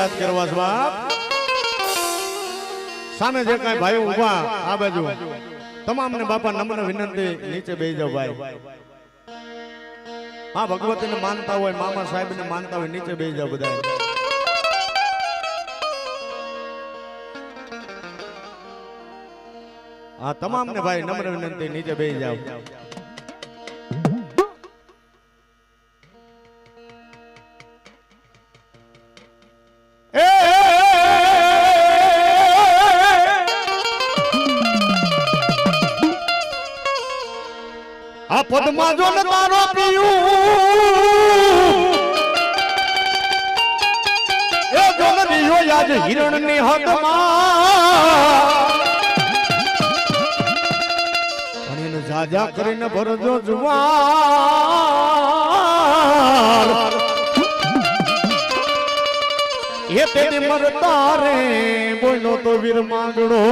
યાદ કરવા છે બાપ સામે જે કાંઈ ભાઈઓ ઊભા આ બાજુ તમામને બાપા નમ્ર વિનંતી નીચે બેસી જાવ ભાઈ હા ભગવતીને માનતા હોય મામા સાહેબને માનતા હોય નીચે બેસી જાવ બધા હા તમામને ભાઈ નમ્ર વિનંતી નીચે બેસી જાવ આ પદમાં જો ને તારો પીયું એ જો ને દિયો યાદ હિરણ ની હદમાં અને જાજા કરીને ભરજો જુવાર એ તેની મરતા રે બોલો તો વીર માંગડો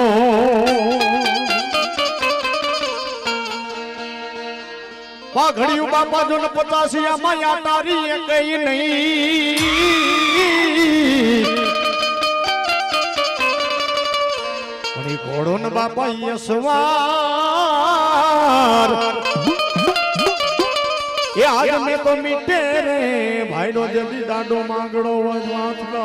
પાઘડિયું બાપા જો ને 85 માયા તારી એ કઈ નહીં અને ઘોડો ને બાપા યસવાર એ આજ મે તો મીઠે રે ભાઈ નો જલ્દી દાડો માંગડો વાંચલો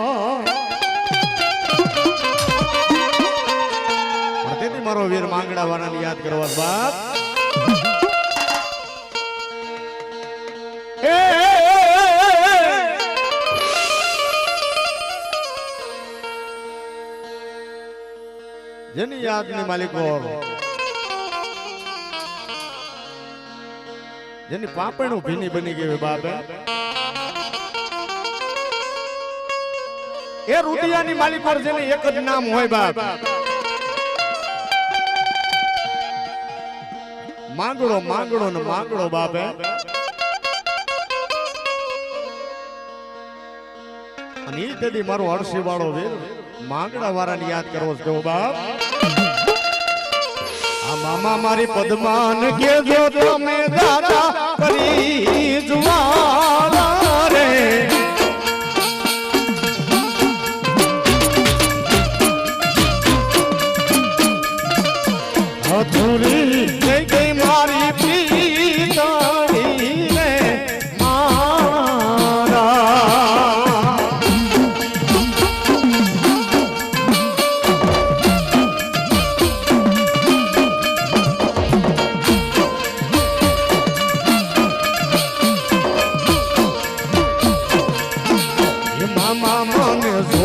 તેથી મારો વીર માંગડા વાળાને યાદ કરવા બાપ જેની યાદ ની માલિકો જેની પાપણું ભીની બની ગઈ બાપે એ રૂડિયાની માલિકો જેને એક જ નામ હોય બાપ માંગડો માંગડો ને માંગડો બાપે અને ઈ તેથી મારો હરસી વાળો વીર માંગડા વાળાને યાદ કરવો છે બાપ આ મામા મારી પદ્માન કેજો તમે દાદા કરી જુવાળા રે હથુરી જઈ ગઈ મારી પીતારી રે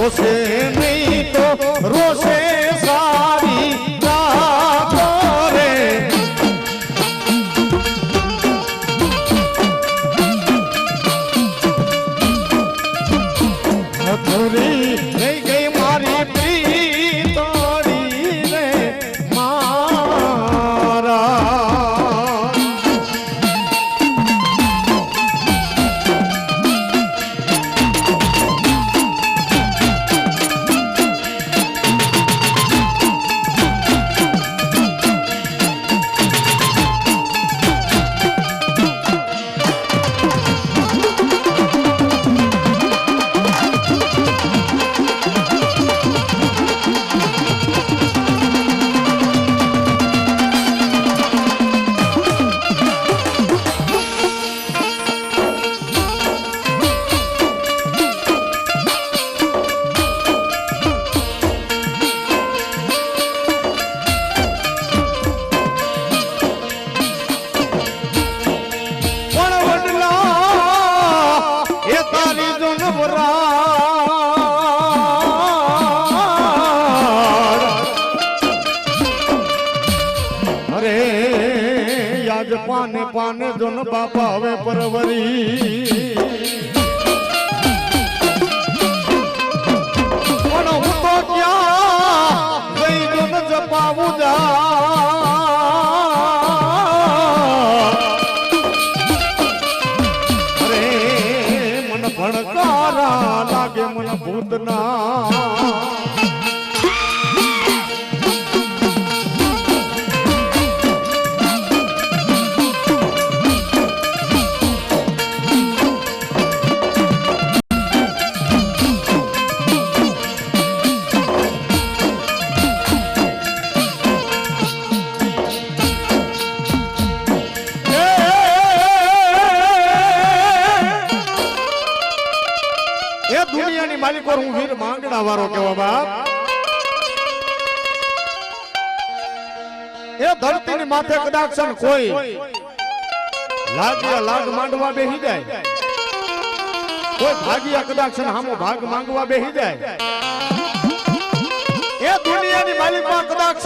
રોશે નહીં તો રોશે સારી રાતો રે હથુરી થઈ ગઈ મારી પ્રીતોડી રે મારા પાને પાને જોન બાપા હવે પરવરી પણ હું તો ક્યાં જઈ જોન જપાવું જા અરે મન ભણકારા લાગે મન ભૂતના માલિકો હું વીર માંગડા વાળો કેવા બાપ એ ધરતીની માથે કદાચ કોઈ લાગ્યા લાગ માંડવા બેહી જાય કોઈ ભાગ્યા કદાચ હામો ભાગ માંગવા બેહી જાય એ દુનિયાની માલિકમાં કદાચ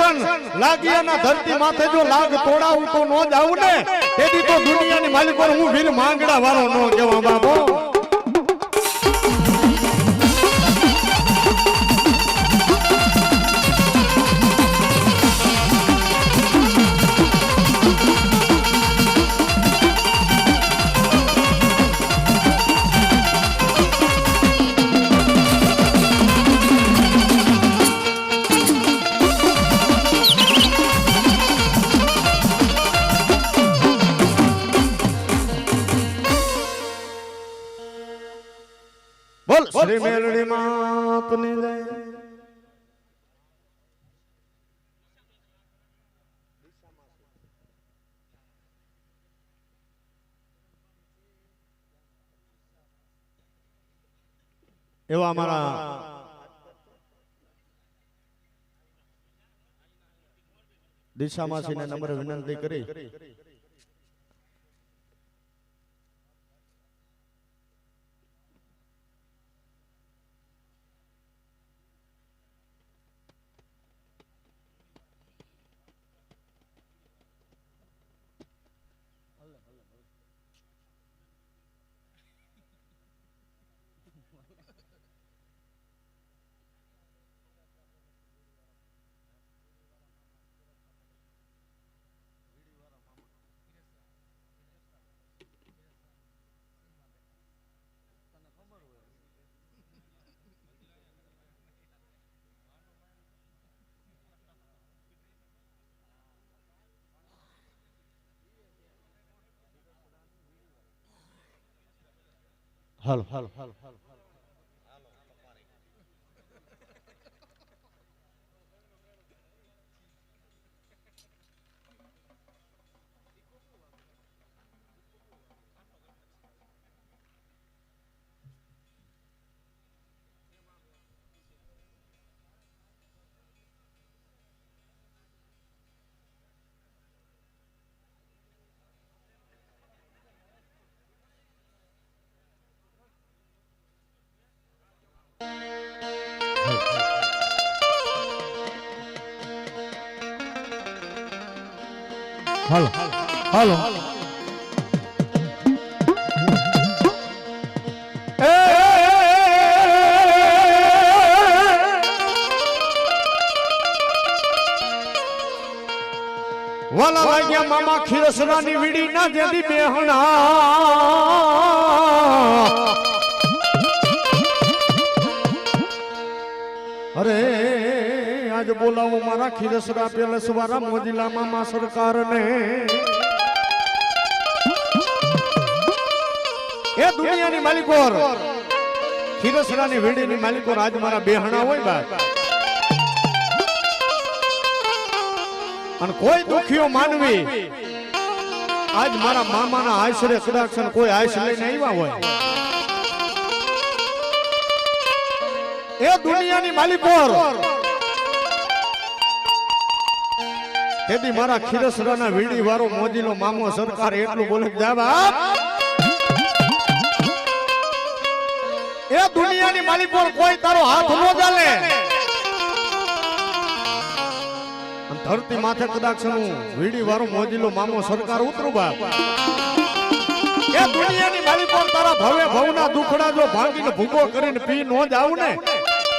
લાગ્યાના ધરતી માથે જો લાગ તોડાવું તો નો જ આવું ને તેથી તો દુનિયાની માલિકો હું વીર માંગડા વાળો નો કેવા બાબો બોલ શ્રી મેલડી માતની જય એવા અમારા દિશામાસીને નમ્ર વિનંતી કરી હાલો હાલો હાલો હાલો હાલો વાલા લાગ્યા મામા ખીરસરાની વીડી ના દેદી બેહણા અરે આજ બોલાવો મારા ખીરસરા પેલેસ વાળા મોજીલા મામા સરકાર ને એ દુનિયાની માલિકો ખીરસરાની વીડીની માલિકો આજ મારા બેહણા હોય બા અને કોઈ દુખીઓ માનવી આજ મારા મામાના આશરે કદાચ કોઈ આશ લઈને આવ્યા હોય એ દુનિયાની માલિકો તેથી મારા ખીરસરાના વીડી વાળો મોજીલો મામો સરકાર એટલું બોલે જાવા એ દુનિયાની માલિકો કોઈ તારો હાથ ન ચાલે ધરતી માથે કદાચ વીડી વાળો મોજીલો મામો સરકાર ઉતરું બાપ એ દુનિયાની માલિકો તારા ભવે ભવના દુખડા જો ભાંગીને ભૂગો કરીને પી નો જાવું ને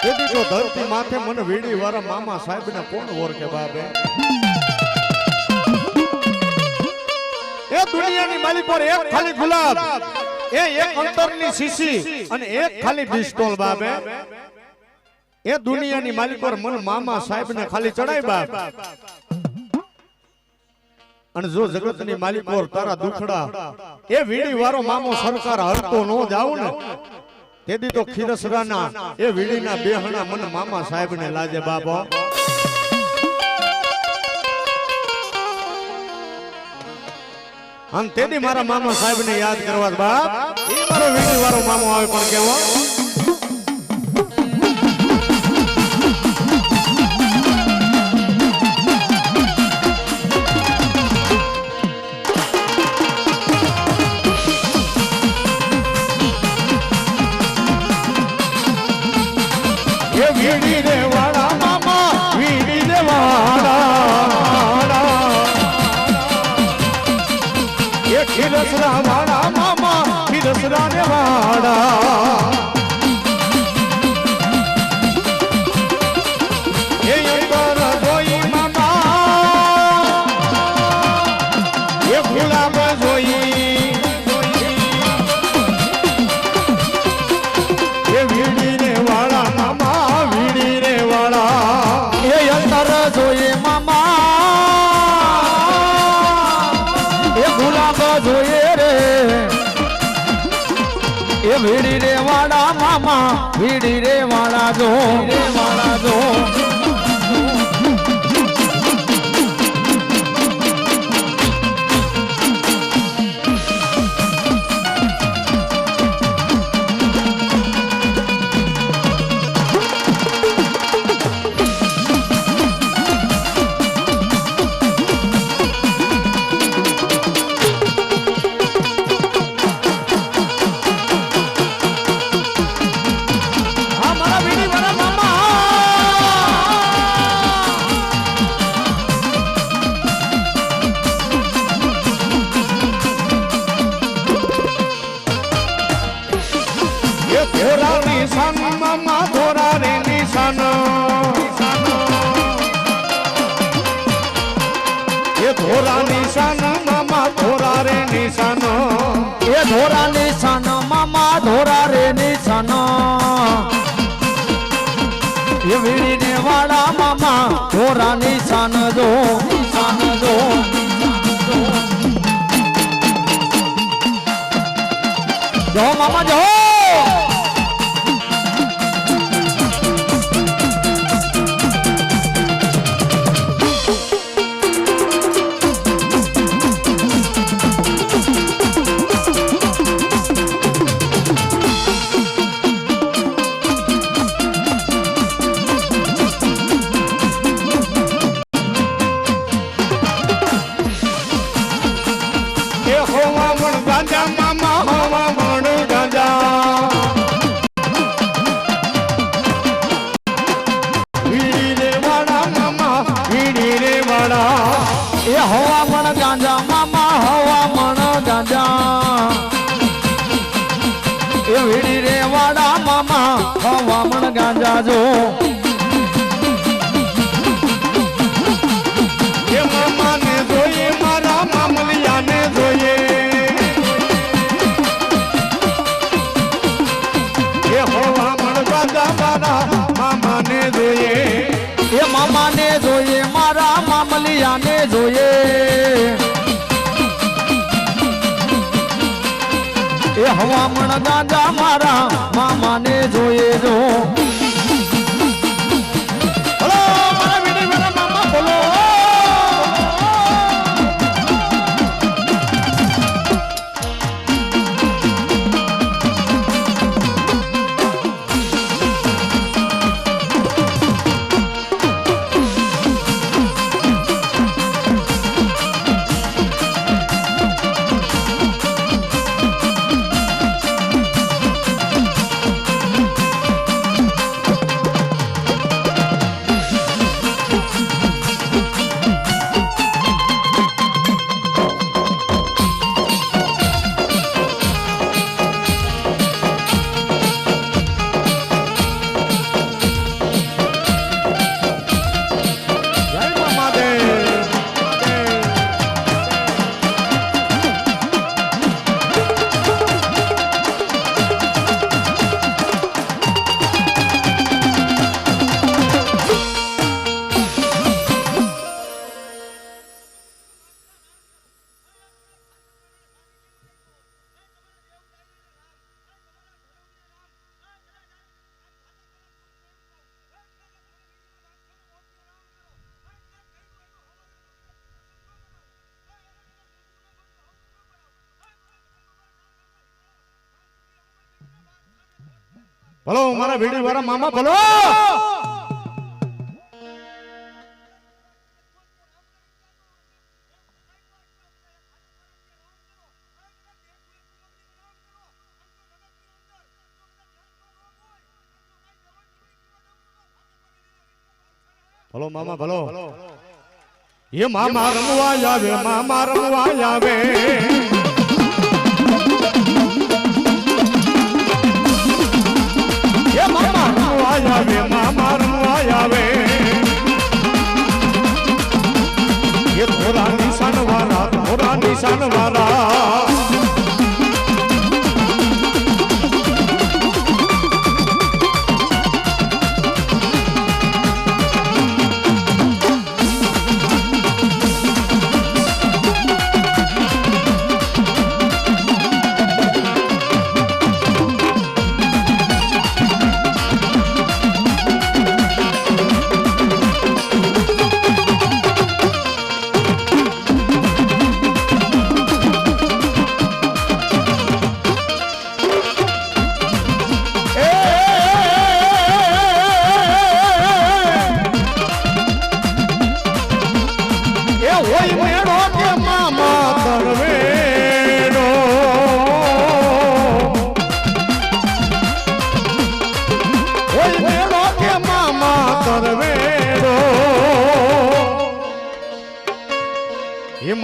તેથી તો ધરતી માથે મને વીડી વાળા મામા સાહેબ ને કોણ ઓળખે બાપે એ દુનિયાની માલિકો એક ખાલી ગુલાબ એ એક અંતરની શીશી અને એક ખાલી પિસ્તોલ બાપે એ દુનિયાની માલિકો મન મામા સાહેબ ને ખાલી ચડાય બાપ અને જો જગતની માલિકો તારા દુખડા એ વીડી વાળો મામો સરકાર હરતો નો જાવું ને તેથી તો ખીરસરાના એ વીડીના બેહણા મન મામા સાહેબ ને લાજે બાપો અને તેથી મારા મામા સાહેબ ને યાદ કરવા બાપ એ મારો વીડી વાળો મામો આવે પણ કેવો વીડી રે વાળા મામા વીડી રે વાળા એ ખીરસરા વાળા મામા ખીરસરા ને વાળા એ અંતર જોઈ મામા એ ગુલાબ જોઈ એ વીડી રે વાળા મામા વીડી રે વાળા એ અંતર જોઈએ મામા એ ગુલાબ જોઈએ રે એ વીડી રે વાળા મામા વીડી રે વાળા જો રે વાળા જો ધોરા નિશાન મામા ધોરા રે નિશાન એ ધોરા નિશાન મામા ધોરા રે નિશાન એ ધોરા નિશાન મામા ધોરા રે નિશાન એ વીડી ને વાળા મામા ધોરા નિશાન જો નિશાન જો જો મામા જો હવામણ ગાંજા મામા હવામણ ગાંજા એ વીડી રે વાડા મામા હવામણ ગાંજા જો એ મામા ને જોઈએ મારા મામલિયા ને જોઈએ એ હવામણ ગાંજા મારા મામા ને જોઈએ એ મામા ને જોઈએ મારા મામલિયા ને જોઈએ એ હવામણ ગાંજા મારા મામા ને જોઈએ જો બોલો મારા વીડી મારા મામા બોલો ભલો મારા વીડી વાળા મામા ભલો ભલો મામા ભલો એ મામા રમવા આવે મામા રમવા આવે એ મામા રમવા આવે મામા રમવા આવે એ થોરા નિશાન વાળા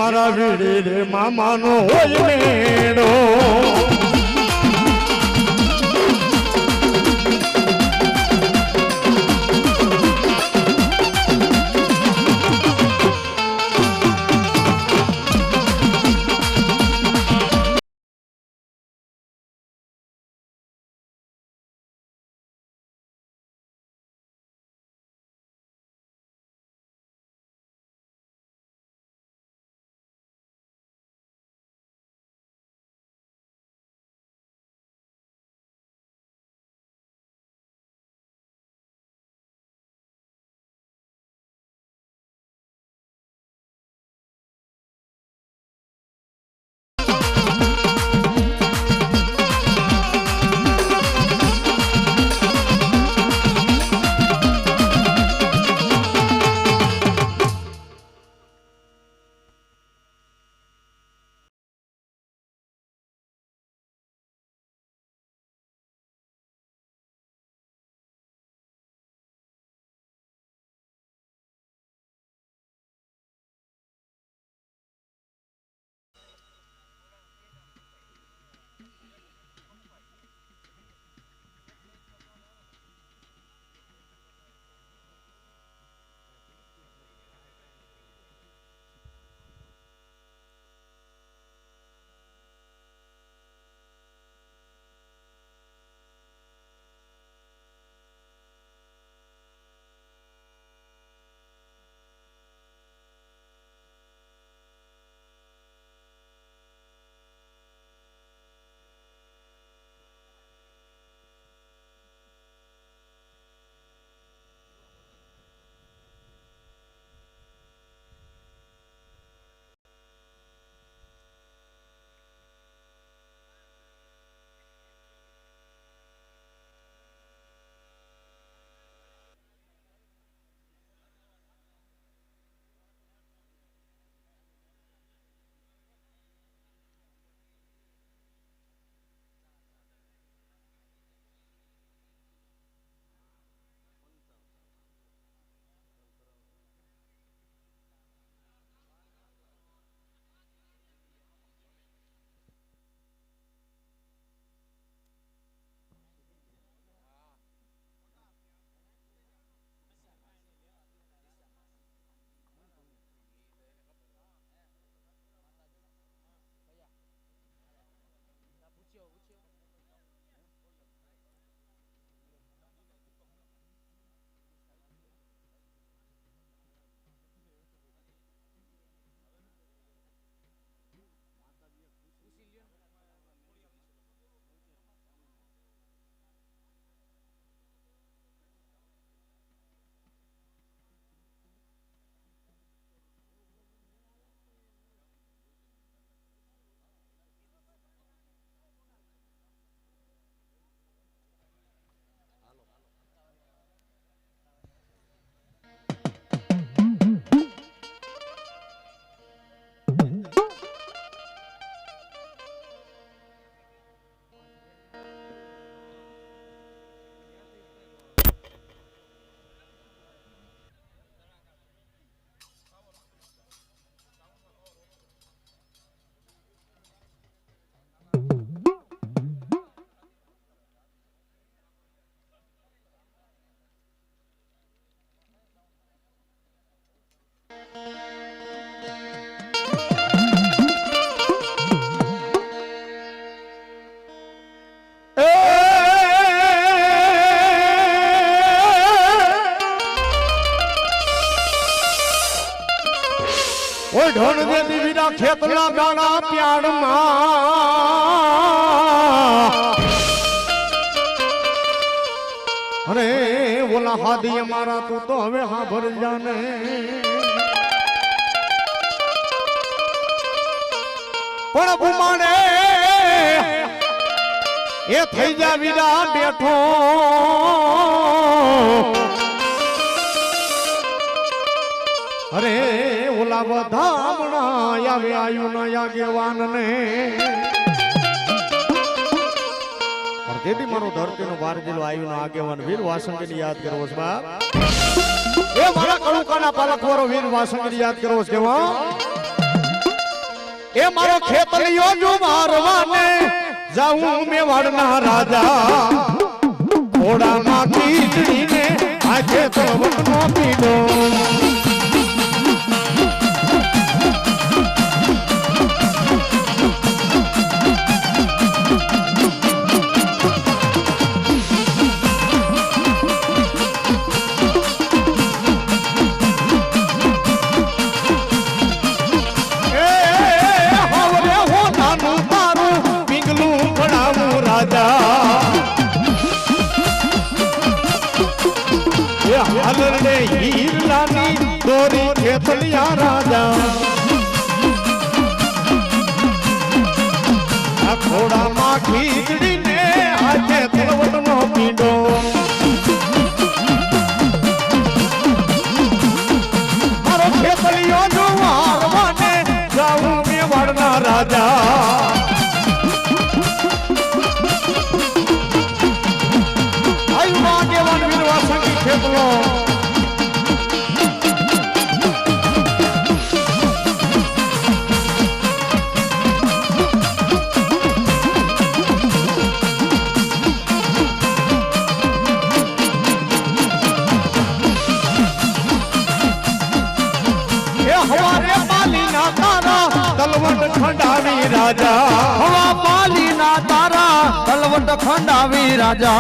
મારા વીડી રે મામાનો હોય મેળો ઢોળ દે દીવીના ખેતલા ગાડા પ્યાડમાં અરે ઓલા હાદી અમારા તું તો હવે હા ભર જાને પણ બુમાડે એ થઈ જા વિડા બેઠો અરે ઓલા બધા હમણાં આવે આયુ ના આગેવાન ને તેથી મારો ધરતીનો બાર જિલ્લો આયુ નો આગેવાન વીર વાસંગીને યાદ કરવો છે બાપ એ મારા કળુકાના પાલકવારો વીર વાસંગીને યાદ કરવો છે કેવો એ મારો ખેતલિયો જો મારવાને જાઉં મેવાડના રાજા ઘોડામાં ખીચડીને આજે તો વટનો પીડો હાલરડે હીરલાની દોરી ખેતલિયા રાજા આ ઘોડામાં ખીચડીને આજે તલવટનો પીડો મારો ખેતલિયો જોવારવાને જાઉં મેવાડના રાજા ખેતલો હવારે પાલીના તારા તલવટ ખંડાવી રાજા હવા પાલીના તારા તલવટ ખંડાવી રાજા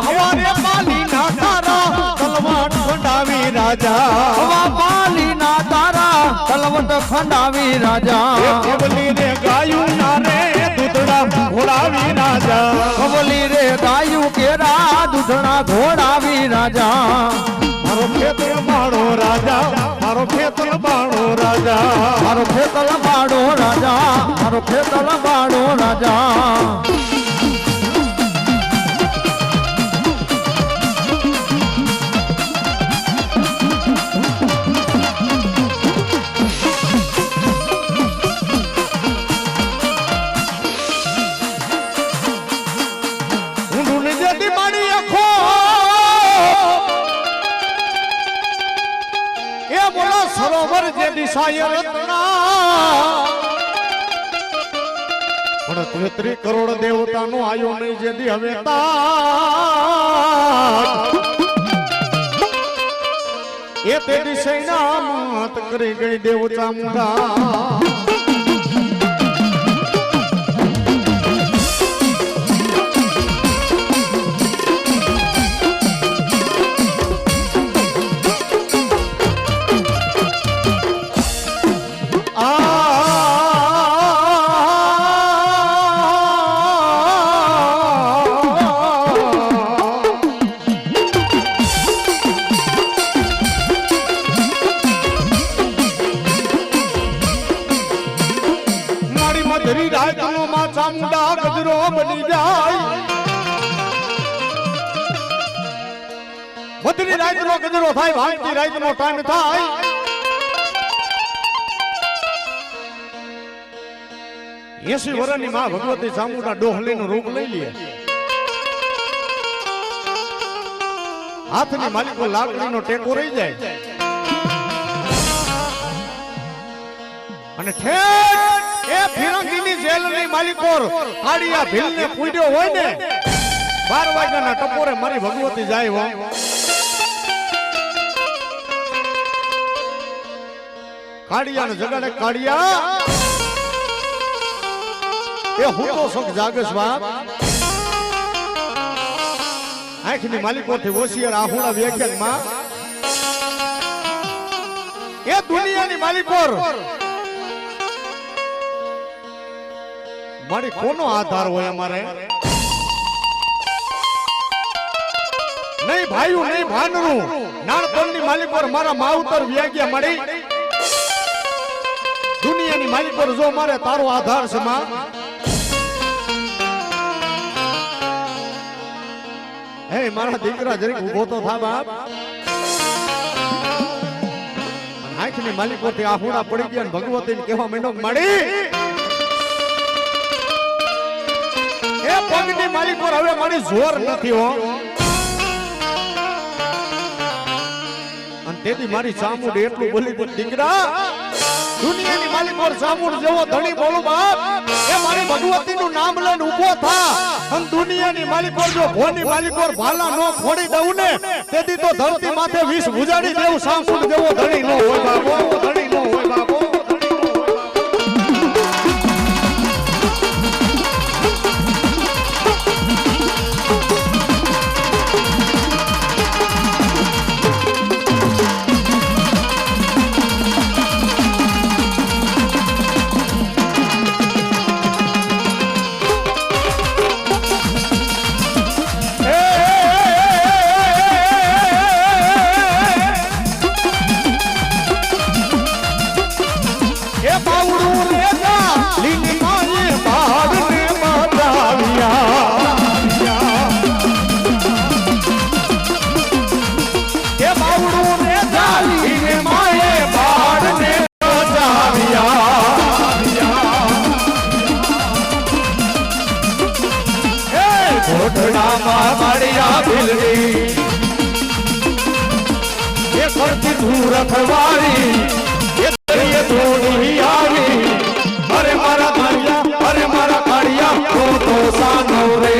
હવારે પાલીના તારા તલવટ ખંડાવી રાજા હવા પાલીના તારા તલવટ ખંડાવી રાજા કબલી રે ગાયું ના રે દૂધડા ઘોડાવી રાજા કબલી રે ગાયું કેરા દૂધણા ઘોડાવી રાજા મારો ખેતર બાળો રાજા મારો ખેતર બાળો રાજા મારો ખેતર બાળો રાજા મારો ખેતર બાળો રાજા સરોવર જે દિશાએ રત્ના પણ 33 કરોડ દેવતાનો આયો નહીં જે દી હવે એ તે દિશેના માત કરી ગઈ દેવ ચામુંડા ચામુંડા ગજરો બની જાય બદલી રાતનો ગજરો થાય ભાંગતી રાતનો ટાઈમ થાય એસી વર્ષની માં ભગવતી ચામુંડા ડોહલીનું રૂપ લઈ લે હાથની માલિકો લાકડીનો ટેકો રહી જાય અને ઠેઠ એ ફિરંગીની જેલની માલિકો કાળિયા ભીલને પૂડ્યો હોય ને 12 વાગ્યાના ટપોરે મારી ભગવતી જાય હો કાળિયાને જગાડે કાળિયા એ હું તો સુખ જાગસ બાપ આંખની માલિકોથી હોશિયાર આહુડા વ્યાખ્યાનમાં એ દુનિયાની માલિકો મારી કોનો આધાર હોય અમારે? નહીં ભાઈઓ નહીં ભાનરું નાનપણની માલિક પર મારા માવતર વ્યાગ્યા મળી દુનિયાની માલિક પર જો મારે તારો આધાર છે માં હે મારા દીકરા જરીક ઊભો તો થા બાપ આંખની માલિક પરથી આહુડા પડી ગયા ભગવતીને કહેવા માંડો મળી એ પગની માલિક પર હવે મારી જોર નથી હો તેથી મારી ચામુંડ એટલું બોલી દીકરા દુનિયાની માલિક પર ચામુંડ જેવો ધણી બોલું બાપ એ મારી ભગવતીનું નામ લઈને ઊભો થા અને દુનિયાની માલિક પર જો ભોની માલિક પર ભાલા નો ખોડી દઉં ને તેથી તો ધરતી માથે વિષ ઉજાડી દેવું ચામુંડ જેવો ધણી નો હોય બાપો ધણી નો હોય બાપો રખવારી એ દરિયે ધોડી આવી અરે મારા કાળિયા તો સાનો રે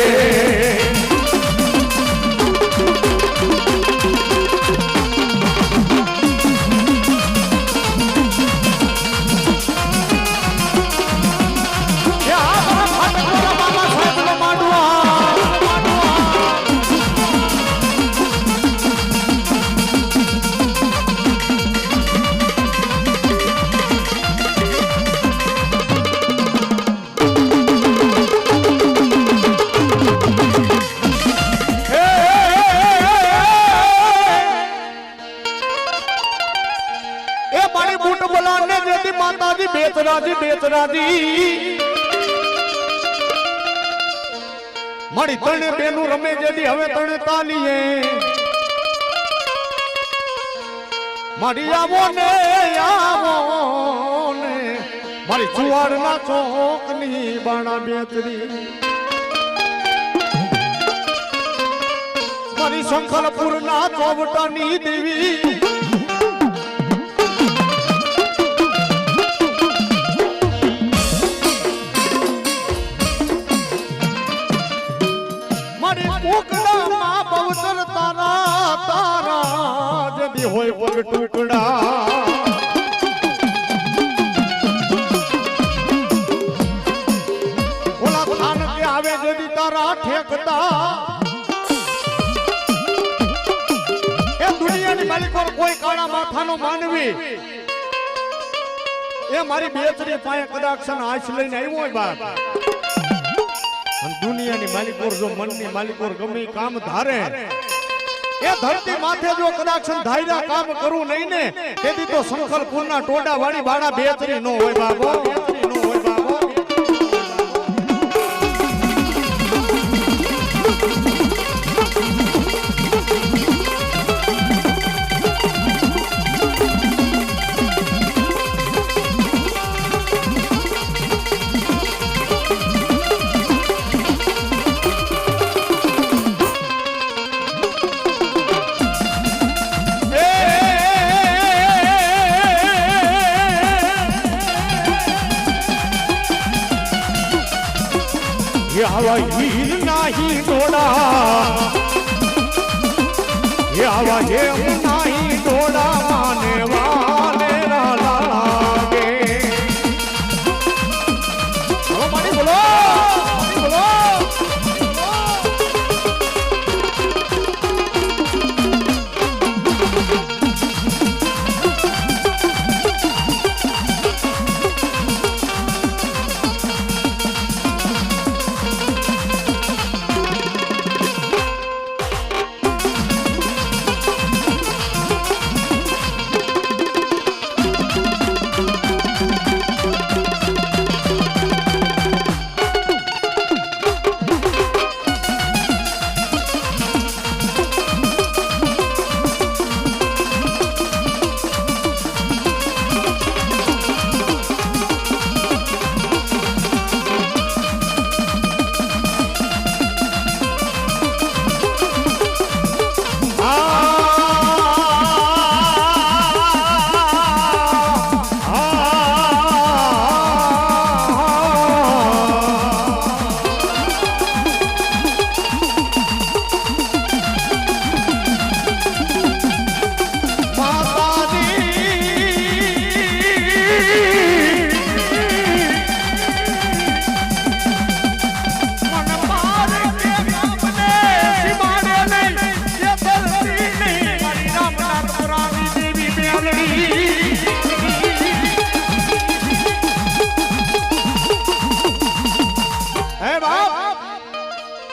મારી તણે બેનું રમે જેદી હવે તણે તાલીએ મારી આવો ને મારી જુવારના ચોકની બાણા બેતરી મારી શંખલપુરના ચોવટાની દેવી હોય પગ ટુકડા ઓલા ખાન કે આવે જદી તારા ઠેકતા એ દુનિયાની માલિક પર કોઈ કાળા માથાનો માનવી એ મારી બેચરી પાસે કદાચ આંચ લઈને આવ્યો હોય બાપ અને દુનિયાની માલિક પર જો મનની માલિક પર ગમે કામ ધારે એ ધરતી માથે જો કદાચ ધાર્યા કામ કરું નહીં ને તેથી તો શંખલપુરના ટોડા વાળી બાળા બેચરી નો હોય બાબો બેચરી નો હોય બાબો આવા હીર નાહી ડોડા આવા હેમ નાહી ડોડા માને વાલે લાગે હવે મારી બોલો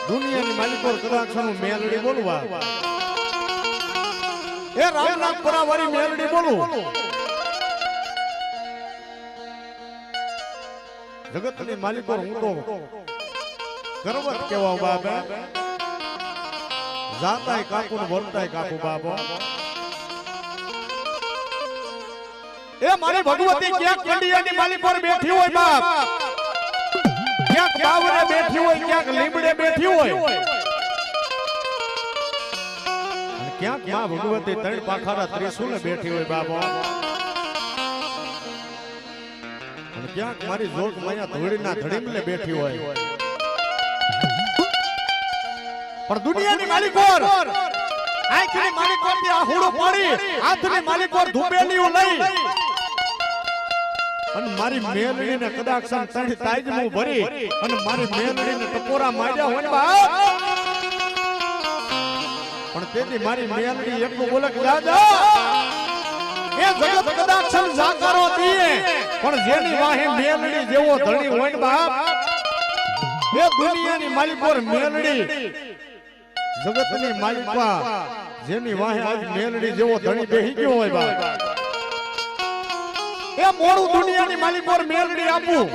દુનિયાની માલિકો કદાક્ષનું મેલડી બોલવા એ રામનાથ પરાવારી મેલડી બોલું જગતની માલિકો હું તો ગર્વત કેવા બાબા જાતાય કાકુ ને વર્તાય કાકુ બાબા એ મારી ભગવતી ક્યાંક કંડિયાની માલી પર બેઠી હોય બાપ ક્યાંક બાવરે બેઠી હોય ક્યાંક લીમડે બેઠી હોય અને ક્યાંક માં ભગવતી ત્રણ પાખારા ત્રિશુલે બેઠી હોય બાબા અને ક્યાંક મારી જોગ માયા ધોળીના ધડીમલે બેઠી હોય પણ દુનિયાની માલિકોર આંખની માલિકોર થી આહુડો પાડી હાથની માલિકોર ધુબેલીઓ લઈ અને મારી મેલડીને કદાચ તણી તાજમું ભરી અને મારી મેલડીને ટકોરા માર્યા હોય ને બાપ પણ તેથી મારી મેલડી એટલું બોલે કે દાદા એ જગત કદાચ જાકારો દીએ પણ જેની વાહે મેલડી જેવો ધણી હોય ને બાપ એ દુનિયાની માલિકોર મેલડી જગતની માલિકા જેની વાહે આજ મેલડી જેવો ધણી બેહી ગયો હોય બાપ એ મોડું દુનિયાની માલિકોર મેલડી આપું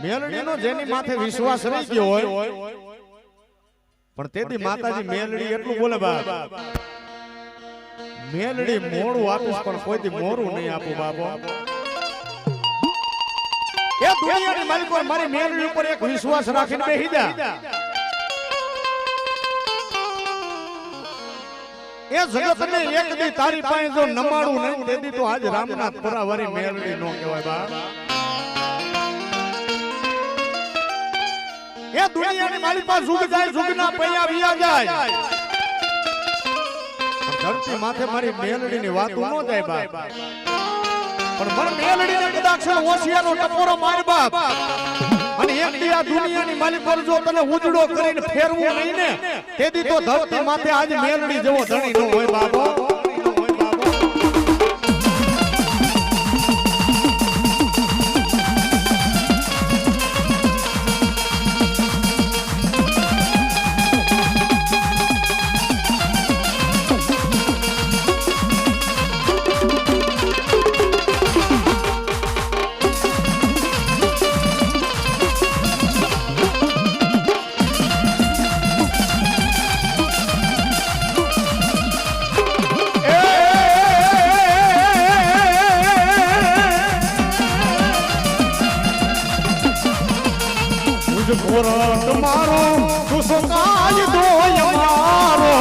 મેલડીનો જેની માથે વિશ્વાસ રહી ગયો હોય પણ તેથી માતાજી મેલડી એટલું બોલે બાપ મેલડી મોડું આપીશ પણ કોઈથી મોરું નહીં આપું બાપો એ દુનિયાની માલિકો મારી મેલડી ઉપર એક વિશ્વાસ રાખીને બેહી જા એ જગતને એક દી તારી પાસે જો નમાડું નહીં તેથી તો આજ રામનાથ પરાવારી મેલડી નો કહેવાય બા એ દુનિયાની માલિક પાસે ઝુક જાય ઝુકના પૈયા વિયા જાય ધરતી માથે મારી મેલડીની વાતો ન જાય બા પણ મન મેલડીને કદાચ હોશિયારો ટપોરો માર બાપ અને એક દી આ દુનિયાની માલિક પર જો તને ઉજડો કરીને ફેરવું નહીં ને તેથી તો ધરતી માથે આજ મેલડી જેવો ધણી ન હોય બાબો કોરટ મારો સુસકાય દોય મારો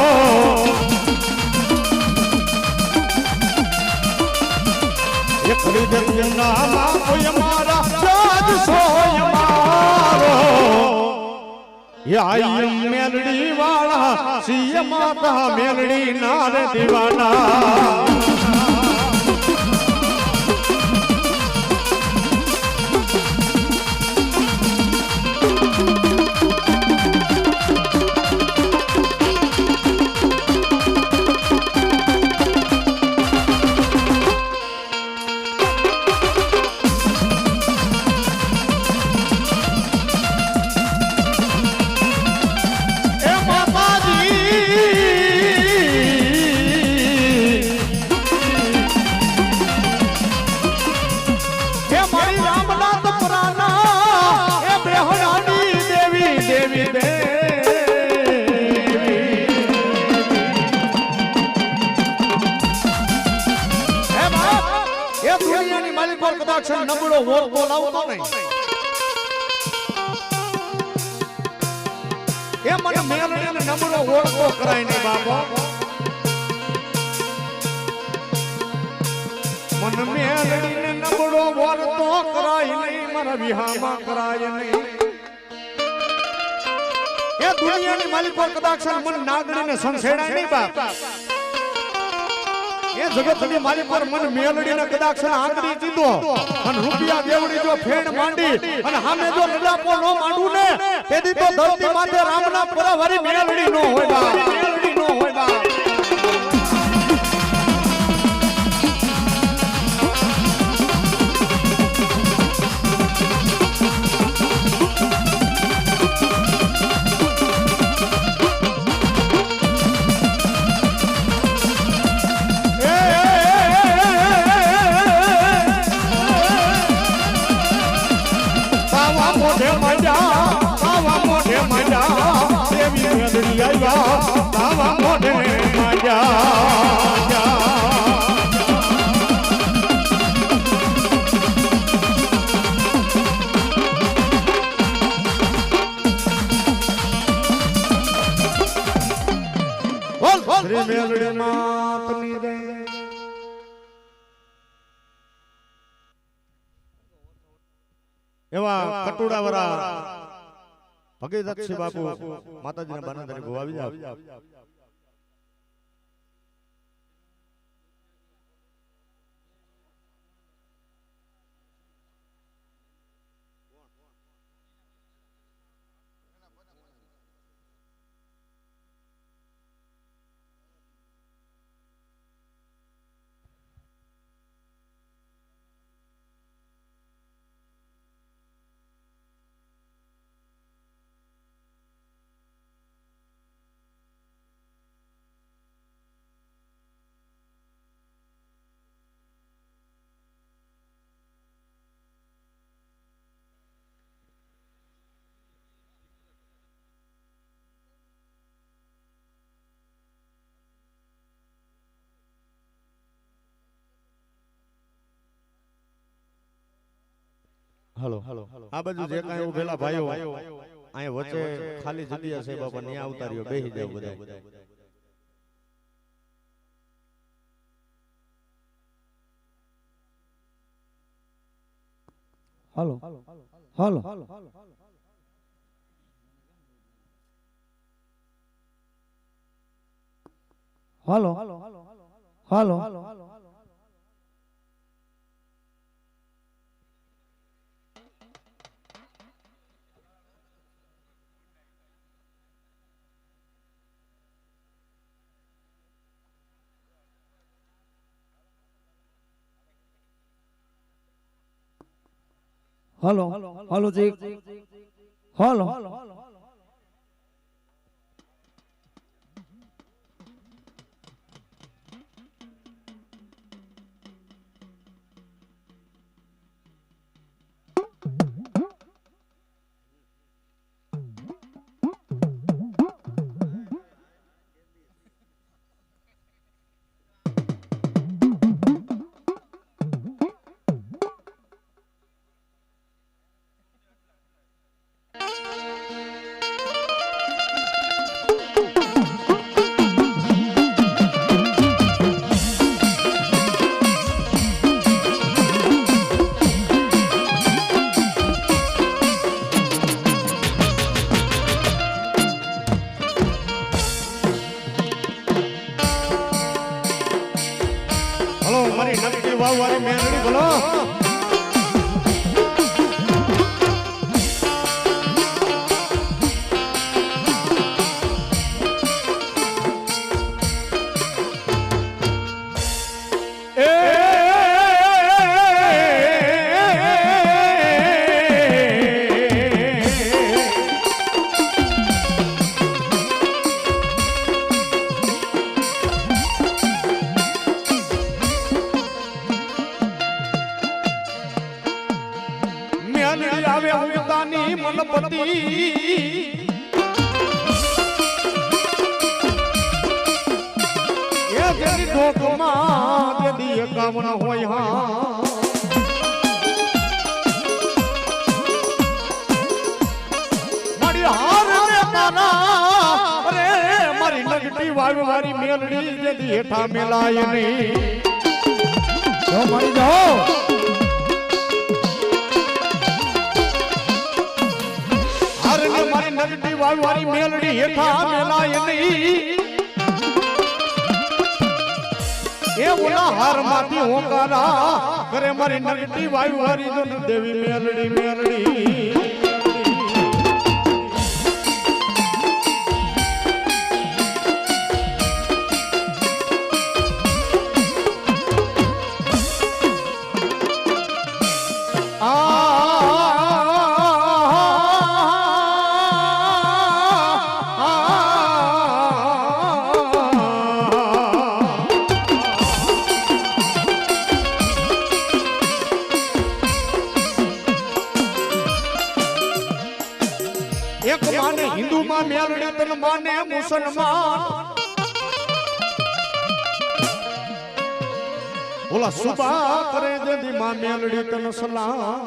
એક લીધે નામા કોઈ મારા સાજ સોય મારો યાય મેલડી વાળા સિય માતા મેલડી નાર દીવાના નબળો વોર બોલાવતો નહીં એ મને મેલડીને નબળો ઓળખો કરાય નહીં બાપો મને મેલડીને નબળો ઓળખો કરાય નહીં મારા વિહામાં કરાય નહીં એ દુનિયાની માલિકો કદાચ મને નાગડીને સંસેડાય નહીં બાપ એ જગતની માલિક પર મન મેલડીને કદાચ આંગળી દીધો અને રૂપિયા દેવડી જો ફેણ માંડી અને સામે જો લડાપો નો માંડું ને તેથી તો ધરતી માથે રામના પરાવારી મેલડી નો હોય બા મેલડી નો હોય બા તાવા મોઢે માંડ્યા તાવા મોઢે માંડ્યા દેવી મેલડી આવ્યા તાવા મોઢે માંડ્યા શ્રી મેલડી માતની જય એવા કટોડાવાળા ભગીરથસિંહ બાપુ માતાજીના બાના તરીકે આવી જાવ હાલો આ બાજુ જે કાંઈ ઉભેલા ભાઈઓ અહીંયા વચ્ચે ખાલી જગ્યા છે બાપા ત્યાં આવતા રહ્યો બેસી જાવ બધા હાલો હાલો હાલો હાલો હાલો હાલો જી હાલો મારી નકલી વાવ વાળી મેલડી બોલો આવે ઉદાની મનપતિ એ જેની ઢોકમાં દેદી એકાવન હોય હા મારી હાર રે તારા અરે મારી નગટી વાળી મેલડી દેદી હેઠા મેલાય નહીં જો મરી જાઓ મારી નગટી વાળી મેલડી હેઠા મેલાય નહીં એ ઓલા હાર માંથી હોકારા કરે મારી નગટી વાળી જો દેવી મેલડી મેલડી એક માને હિન્દુ માં મેલડી તન માને મુસલમાન ઓલા સુબા કરે જેદી માં મેલડી તન સલામ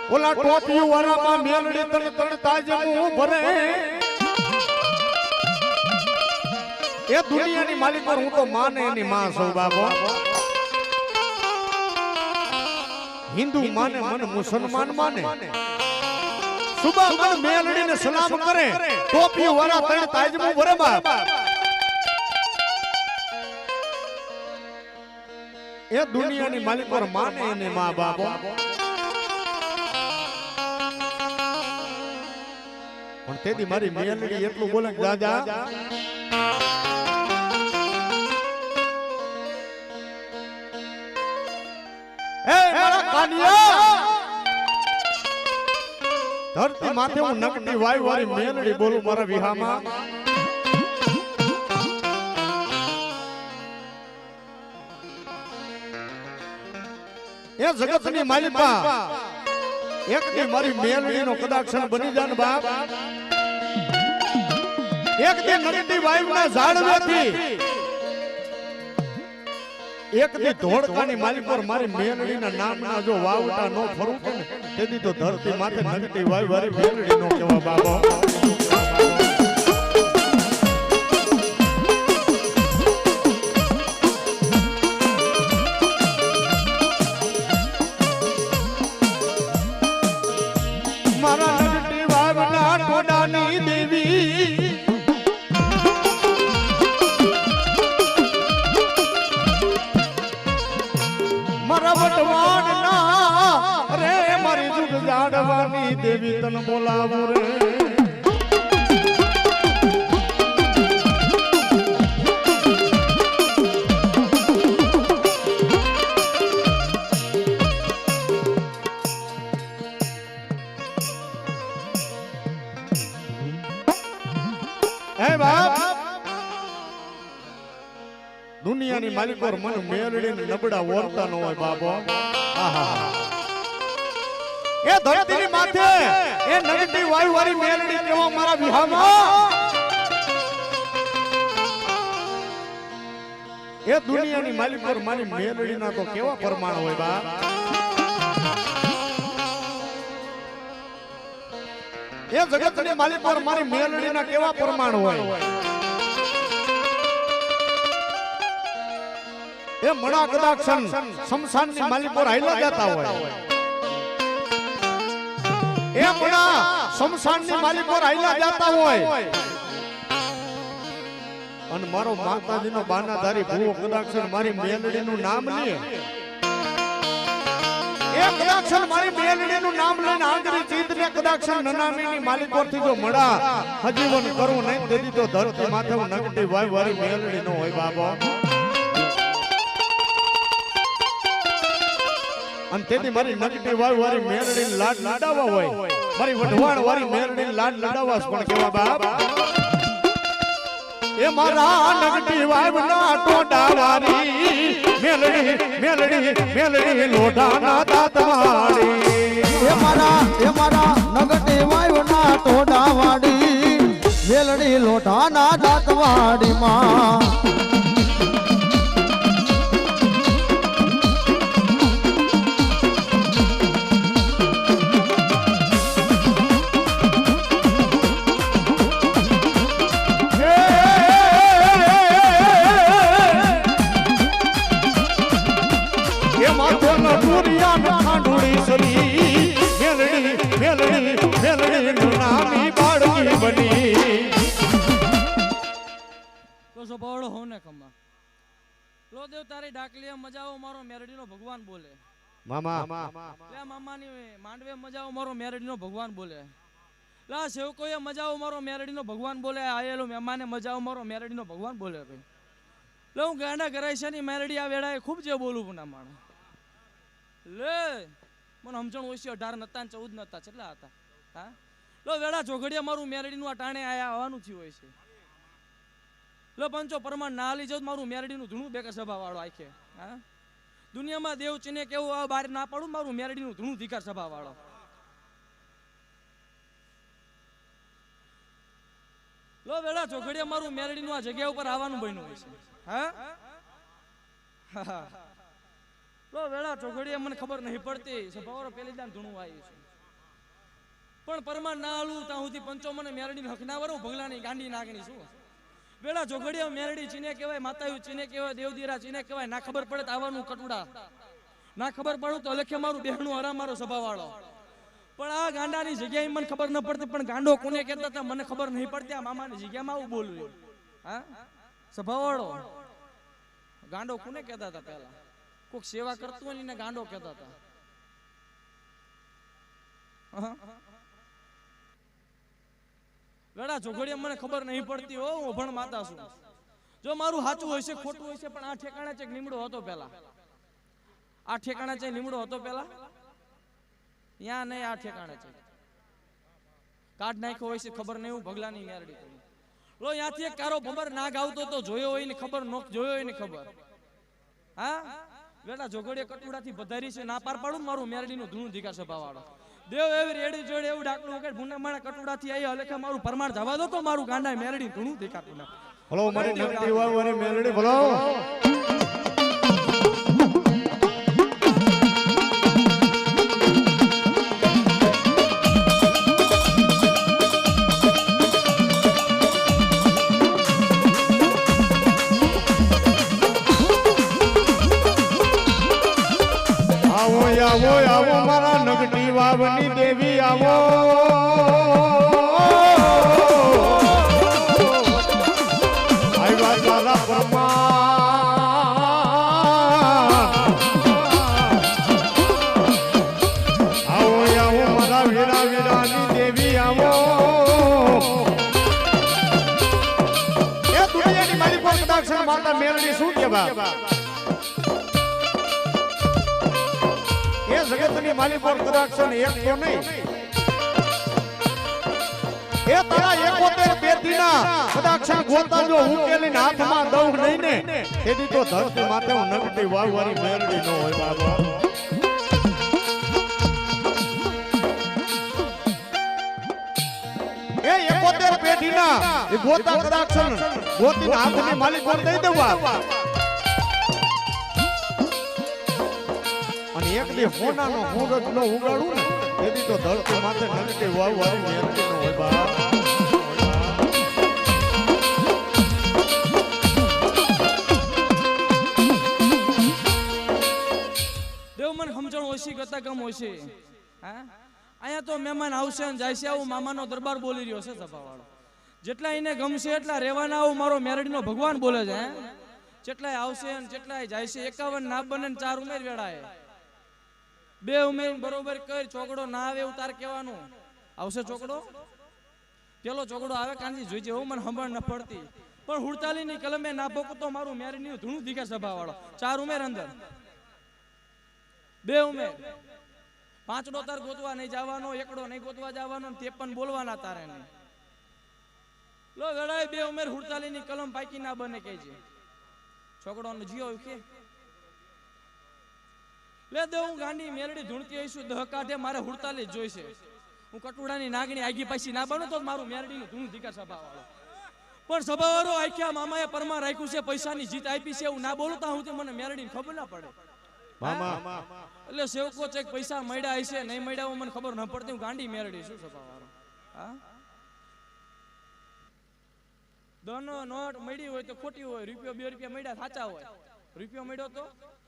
ઓલા ટોપિયું વાળા માં મેલડી તન તણ તાજમું ભરે એ દુનિયાની માલિક પર હું તો માને એની માં સૌ બાબો હિન્દુ માને મને મુસલમાન માને સુબા મને મેલડીને સલામ કરે ટોપિયું વાળા તણ તાજમું ભરે બાપ એ દુનિયાની માલિક પર માને એની માં બાબો પણ તેથી મારી મેલડી એટલું બોલે દાદા એ મારા કાનિયા ધરતી માથે હું નકટી વાયુ વાળી મેલડી બોલું મારા વિહામાં એ જગતની માલિકા એક દી મારી મેલડીનો કદાક્ષણ બની જાન બાપ એક દી નકટી વાયુના ઝાડવેથી એક દી ધોળકાની માલિક પર મારી મેલડીના નામના જો વાવટા નો ફરું કે ને તેથી તો ધરતી માથે નકટી વાયુ વાળી મેલડી નો કહેવા બાબો મારા નકટી વાવના ટોડાની દેવી મારા વટવાડના રે મારી જુગ જાડવાની દેવી તન બોલાવું રે હે બાપ દુનિયાની માલિકો મન મેલડીને નબળા ઓરતા ન હોય બાબો આહા એ ધરતીની માથે એ નગટી વાયુ વાળી મેલડી કેવો મારા વિહામાં એ દુનિયાની માલિકો મારી મેલડીના તો કેવા પ્રમાણ હોય બાપ એ જગતની માલિકો મારી મેલડીના કેવા પ્રમાણ હોય એ મણા કદાક્ષણ શમશાનની માલિકો હાઈલા જતા હોય એ મણા શમશાનની માલિકો હાઈલા જતા હોય અને મારો માતાજીનો બાનાધારી ભૂવો કદાક્ષણ મારી મેલડીનું નામ લે એ કદાક્ષણ મારી મેલડીનું નામ લઈને આંગરી ચીતને કદાક્ષણ નનામીની માલિકોથી જો મડા હજીવન કરું નહીં તેથી તો ધરતી માથે હું નગટી વાય વારી મેલડી નો હોય બાબો અને તેથી મારી નગટી વાય વારી મેલડી લાડ લડાવવા હોય મારી વઢવાણ વાળી મેલડી લાડ લડાવવા પણ કેવા બાપ એ મારા નગટી વાયના ટોડા વારી મેલડી મેલડી મેલડી લોઢાના દાંતવાડી એ મારા નગટી વાયુના ટોડા વાડી મેલડી લોઢાના દાંતવાડી માં સ્વભાવડો હોને ખમા લો દેવ તારી ડાકલીએ મજાઓ મારો મેરડીનો ભગવાન બોલે મામા લે મામાની માંડવે મજાઓ મારો મેરડીનો ભગવાન બોલે લા સેવકોએ મજાઓ મારો મેરડીનો ભગવાન બોલે આયેલો મહેમાને મજાઓ મારો મેરડીનો ભગવાન બોલે ભાઈ લે હું ગાંડા ગરાય છે ની મેરડી આ વેળાએ ખૂબ જે બોલું ના માણે લે મને સમજણ ઓછી 18 નતા 14 નતા કેટલા હતા હા લો વેળા જોગડિયા મારું મેરડીનું આ ટાણે આયા આવવાનું થયું હોય છે લો પંચો પ્રમાણ ના લઈ જાવ મારું મેરડીનું ધૂણું બેકા સભા વાળો આખે હા દુનિયામાં દેવ ચીને કેવું આ બહાર ના પાડું મારું મેરડીનું ધૂણું ધિકાર સભા વાળો લો વેલા ચોઘડિયા મારું મેરડીનું આ જગ્યા ઉપર આવવાનું બન્યું હોય છે હા લો વેલા ચોઘડિયા મને ખબર નહીં પડતી સભાવાળો પેલી દાન ધૂણું આવ્યું છે પણ પરમાર ના આલું ત્યાં સુધી પંચો મને મેરડીને હક ના વરો ભગલાની ગાંડી નાગણી શું વેલા ચોઘડિયા મેરડી ચીને કહેવાય માતાયું ચીને કહેવાય દેવદીરા ચીને કહેવાય ના ખબર પડે તો આવવાનું કટુડા ના ખબર પડું તો લખે મારું બેહણું હરા મારો સભાવાળો પણ આ ગાંડાની જગ્યાએ મને ખબર ન પડતી પણ ગાંડો કોને કહેતા હતા મને ખબર નહીં પડતી આ મામાની જગ્યામાં આવું બોલવું હા સભાવાળો ગાંડો કોને કહેતા હતા પહેલા કોઈક સેવા કરતું હોય ને ગાંડો કહેતા હતા વેડા ચોઘડિયા મને ખબર નહીં પડતી હો હું અભણ માતા છું જો મારું સાચું હોય છે ખોટું હોય છે પણ આ ઠેકાણે છે લીમડો હતો પહેલા આ ઠેકાણે છે લીમડો હતો પહેલા ત્યાં નહીં આ ઠેકાણે છે કાઢ નાખ્યો હોય છે ખબર નહીં હું ભગલાની મેરડી કરું લો ત્યાંથી એક કારો ભમર નાગ આવતો તો જોયો હોય ને ખબર નો જોયો હોય ને ખબર હા વેલા જોગડીએ કટુડાથી વધારી છે ના પાર પાડું મારું મેરડીનું ધૂણું ધીકા સભાવાળો દેવ એવી રેડી જોડે એવું ડાકલું વગર ભૂના માણા કટુડાથી આવી અલેખા મારું પરમાણ જવા દો તો મારું ગાંડા મેરડી ધૂણું ધીકાતું ના ભલો મારી નકટી વાવ અને મેલડી ભલો આવો આવો મારા નગટી વાવની દેવી આવો આવ્યા તારા પરમા આવો આવો મારા વીરા વીરાની દેવી આવો એ દુનિયાની મારી પર કદાક્ષણ માતા મેલડી શું કહેવા જગતની માલી પર કદાક્ષણ એક તો નહીં એ તારા 71 પેટીના કદાક્ષણ ગોતા જો હું કેલીને હાથમાં દઉં નહીં ને તેથી તો ધરતી માથે હું નગટી વાવવારી મેરડી ન હોય બાબા એ 71 પેટીના એ ગોતા કદાક્ષણ ગોતીના હાથની માલી પર દઈ દેવા એક દી હોનાનો હુંગત નો ઉગાડું ને તેથી તો ધરતી માથે નગટી વાવવારી મેરડી નો હોય બા દેવ મને સમજણ ઓછી ગતા કમ ઓછી હા અહીંયા તો મહેમાન આવશે ને જાય છે આવું મામાનો દરબાર બોલી રહ્યો છે સભાવાળો જેટલા એને ગમશે એટલા રહેવાના આવું મારો મેરડીનો ભગવાન બોલે છે હે જેટલાય આવશે ને જેટલાય જાય છે 51 ના બને 4 ઉમેર વેળાએ બે ઉમેર બરોબર કર ચોકડો ના આવે એવું તાર કહેવાનું આવશે ચોકડો પેલો ચોકડો આવે કાંજી જોઈજે હું મને ખબર ન પડતી પણ હુડતાલી ની કલમે ના ભોકું તો મારું મેરડીનું ધૂણું દીખે સભા વાળો 4 ઉમેર અંદર બે ઉમેર 5 તાર ગોતવા નહીં જવાનો એકડો નહીં ગોતવા જવાનો 53 બોલવાના તારે નહીં લો વેળાએ બે ઉમેર હુડતાલી ની કલમ પાકી ના બને કહેજે છોકડો નો જીઓ કે લે દે હું ગાંડી મેરડી ધૂણતી આવીશું દહ કાઢે મારે હુડતાલી જ જોઈશે હું કટુડાની નાગણી આગી પાછી ના બનો તો મારું મેરડીનું ધૂણું ધીકા સભાવાળો પણ સભાવાળો આખ્યા મામાએ પરમા રાખ્યું છે પૈસાની જીત આપી છે એવું ના બોલું તો હું મને મેરડીને ખબર ના પડે મામા એટલે સેવકો ચેક પૈસા મળ્યા હશે નહીં મળ્યા મને ખબર ન પડતી હું ગાંડી મેરડી શું સભાવાળો હા દનો નોટ મળી હોય તો ખોટી હોય રૂપિયો 2 રૂપિયા મળ્યા સાચા હોય રૂપિયો મળ્યો તો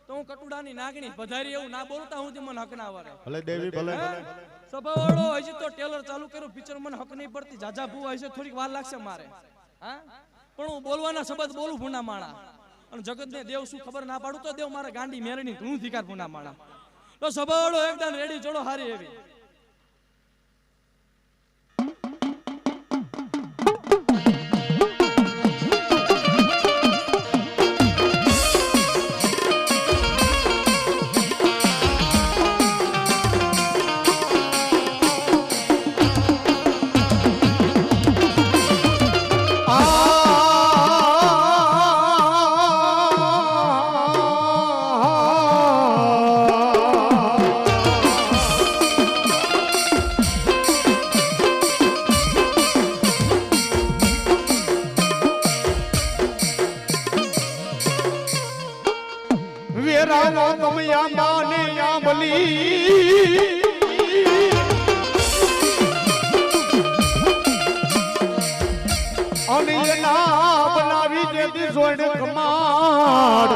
હું કટુડાની નાગણી પધારી એવું ના બોલતા હું મને હક ના આવરે ભલે દેવી ભલે સભાવાળો હજી તો ટેલર ચાલુ કર્યું પિક્ચર મને હક નહીં પડતી જાજા ભૂ હશે થોડીક વાર લાગશે મારે હા પણ હું બોલવાના શબ્દ બોલું ભૂના માણા અને જગતને દેવ શું ખબર ના પાડું તો દેવ મારા ગાંડી મેરણી ધૂણું ધીકાર ભૂના માણા તો સભાવાળો એકદમ રેડી જોડો હારી એવી અને એના બનાવી દેતી જોડ કમાડ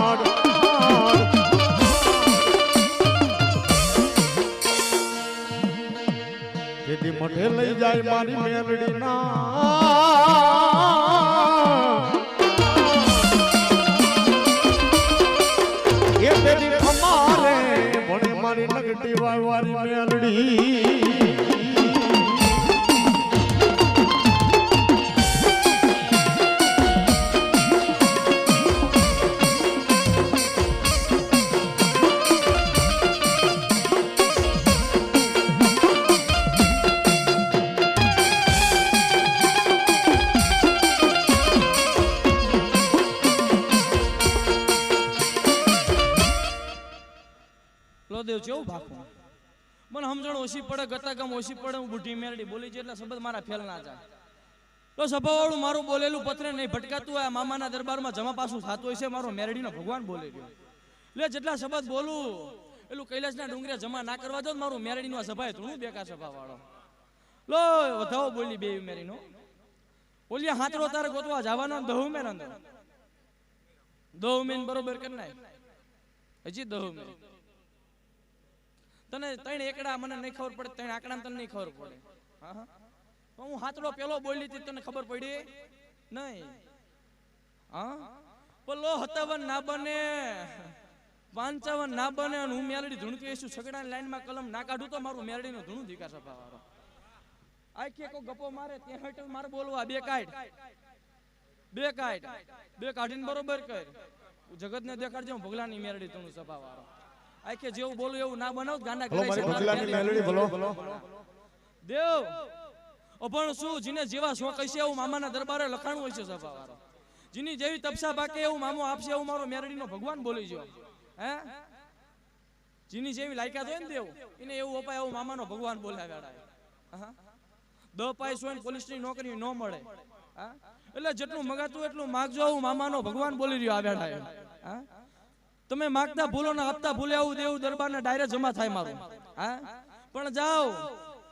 જેથી મઠે લઈ જાય મારી મેલડી ના એ તેરી અમારે ભણે મારી નગટી વાળી મેલડી લોદેવ જેવું ભાખું મને સમજણ ઓછી પડે ગતાગમ ઓછી પડે હું બુઢી મેરડી બોલી છે એટલે શબ્દ મારા ફેલ ના જાય તો સભાવાળું મારું બોલેલું પત્ર નહીં ભટકાતું હોય મામાના દરબારમાં જમા પાછું થતું હોય છે મારો મેરડીનો ભગવાન બોલે રહ્યો એટલે જેટલા શબ્દ બોલું એટલું કૈલાસના ડુંગરે જમા ના કરવા દો મારું મેરડીનું સભાએ થોડું બેકાર સભાવાળો લો વધાવો બોલી બે મેરીનો બોલ્યા હાથરો તારે ગોતવા જવાનો દહુ મેર અંદર દહુ મેન બરોબર કરી નાય હજી દહુ મેન તને ત્રણ એકડા મને નહીં ખબર પડે ત્રણ આંકડા તને નહીં ખબર પડે હા હું હાથડો પેલો બોલી હતી તને ખબર પડી નહીં હા પેલો હતાવન ના બને 55 ના બને અને હું મેલડી ધૂણતી છું છગડાની લાઈનમાં કલમ ના કાઢું તો મારું મેલડીનું ધૂણું ધીકા સભાવાળો આખી કો ગપો મારે ત્યાં હટ મારે બોલવા બે કાઢીને બરોબર કર જગતને દેખાડજે હું ભગલાની મેલડી ધૂણું સભાવાળો આખે જેવું બોલું એવું ના બનાવ ગાંડા કરે છે ભગલાની મેલડી બોલો દેવ અભણ શું જીને જેવા શોખ હશે એવું મામાના દરબારે લખાણું હોય છે સભાવાળો જીની જેવી તપસા બાકે એવું મામો આપશે એવું મારો મેરડીનો ભગવાન બોલી જો હે જીની જેવી લાયકાત હોય ને દેવ એને એવું અપાય એવું મામાનો ભગવાન બોલ્યા વેડાય હા 10 પાઈસ હોય ને પોલીસની નોકરી ન મળે હા એટલે જેટલું મગાતું એટલું માગજો એવું મામાનો ભગવાન બોલી રહ્યો આ વેડાય હા તમે માગતા ભૂલો ને હપ્તા ભૂલે આવું દેવું દરબારના ડાયરે જમા થાય મારું હા પણ જાઓ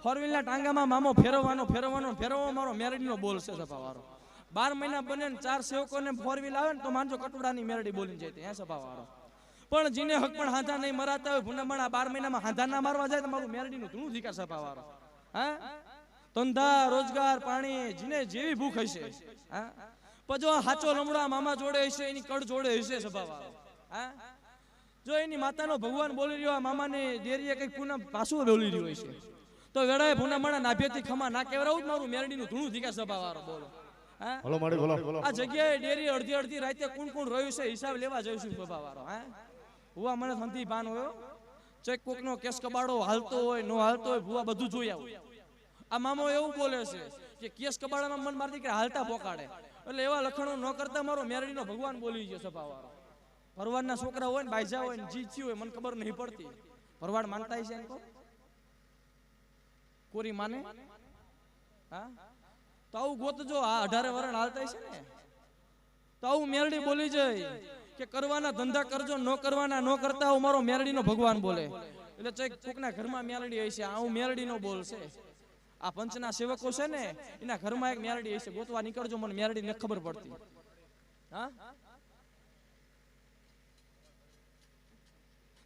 ફોર વ્હીલના ટાંગામાં મામો ફેરવવાનો મારો મેરડીનો બોલ છે સભાવાળો 12 મહિના બને ને 4 સેવકોને ફોર વ્હીલ આવે ને તો માનજો કટુડાની મેરડી બોલીને જતી હે સભાવાળો પણ જીને હક પણ હાંધા નહીં મરાતા હોય ભૂંડામણા 12 મહિનામાં હાંધા ના મારવા જાય તો મારું મેરડીનું ધૂણું ધીકા સભાવાળો હા ધંધા રોજગાર પાણી જીને જેવી ભૂખ હશે હા પણ જો હાચો લમડા મામા જોડે હશે એની કડ જોડે હશે સભાવાળો હા જો એની માતાનો ભગવાન બોલી રહ્યો મામાને દેરીએ કઈક પૂનમ પાછું બોલી રહ્યો છે તો વેડાએ ભૂનામણા નાભ્યથી ખમા ના કેવરાવું મારું મેરડીનું ધૂણું ધીકા સભાવાળો બોલો હા બોલો માડી બોલો આ જગ્યાએ ડેરી અડધી રાતે કોણ રહ્યું છે હિસાબ લેવા જઈશું સભાવાળો હા ભુવા મને સંતી ભાન હોય ચેક કોકનો કેસ કબાડો હાલતો હોય નો હાલતો હોય ભુવા બધું જોઈ આવું આ મામો એવું બોલે છે કે કેસ કબાડામાં મન મારતી કે હાલતા પોકાડે એટલે એવા લખણો ન કરતા મારો મેરડીનો ભગવાન બોલી ગયો સભાવાળો ભરવાડના છોકરા હોય ને બાઈજા હોય ને જીચ્યું હોય મને ખબર નહીં પડતી ભરવાડ માનતા છે એમ કોરી માને હા તો આવું ગોતજો આ 18 વરણ હાલતા છે ને તો આવું મેરડી બોલી જાય કે કરવાના ધંધા કરજો ન કરવાના ન કરતા હું મારો મેરડીનો ભગવાન બોલે એટલે ચેક કોકના ઘરમાં મેરડી હશે આ હું મેરડીનો બોલ છે આ પંચના સેવકો છે ને એના ઘરમાં એક મેરડી હશે ગોતવા નીકળજો મને મેરડી ને ખબર પડતી હા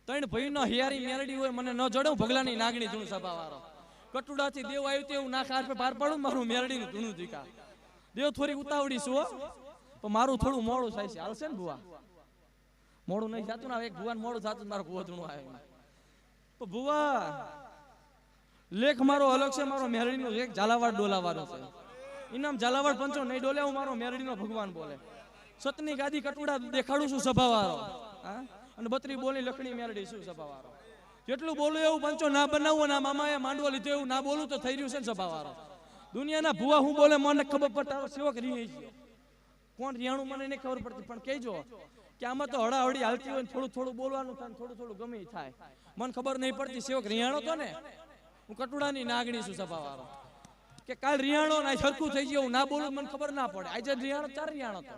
ત્રણ ભાઈનો હિયારી મેરડી હોય મને ન જડે ભગલાની નાગણી ધૂણ સભાવાળો કટુડાથી દેવ આવ્યું તે હું ના ખાર પાર પાડું મારું મેરડીનું ધૂણું ધીકા દેવ થોડી ઉતાવળી છું તો મારું થોડું મોડું થાય છે હાલશે ને ભુવા મોડું નહીં થતું ને એક ભુવાન મોડું થતું મારું ભુવા ધૂણું આવે તો ભુવા લેખ મારો અલગ છે મારો મેરડીનો એક ઝાલાવાડ ડોલાવાનો છે ઇનામ ઝાલાવાડ પંચો નહીં ડોલે હું મારો મેરડીનો ભગવાન બોલે સતની ગાદી કટુડા દેખાડું છું સભાવાળો હા અને 32 બોલી લખણી મેરડી શું સભાવાળો જેટલું બોલું એવું પંચો ના બનાવું અને મામાએ માંડવો લીધો એવું ના બોલું તો થઈ રહ્યું છે ને સભાવાળો દુનિયાના ભુવા હું બોલે મને ખબર પડે સેવક રહી ગયો કોણ રિયાણું મને નહીં ખબર પડતી પણ કહેજો કે આમાં તો હડાહડી હાલતી હોય થોડું બોલવાનું થાય થોડું ગમે થાય મને ખબર નહીં પડતી સેવક રિયાણો તો ને હું કટુડાની નાગણી છું સભાવાળો કે કાલ રિયાણો ના સરખું થઈ ગયું હું ના બોલું મને ખબર ના પડે આજે રિયાણો 4 રિયાણો તો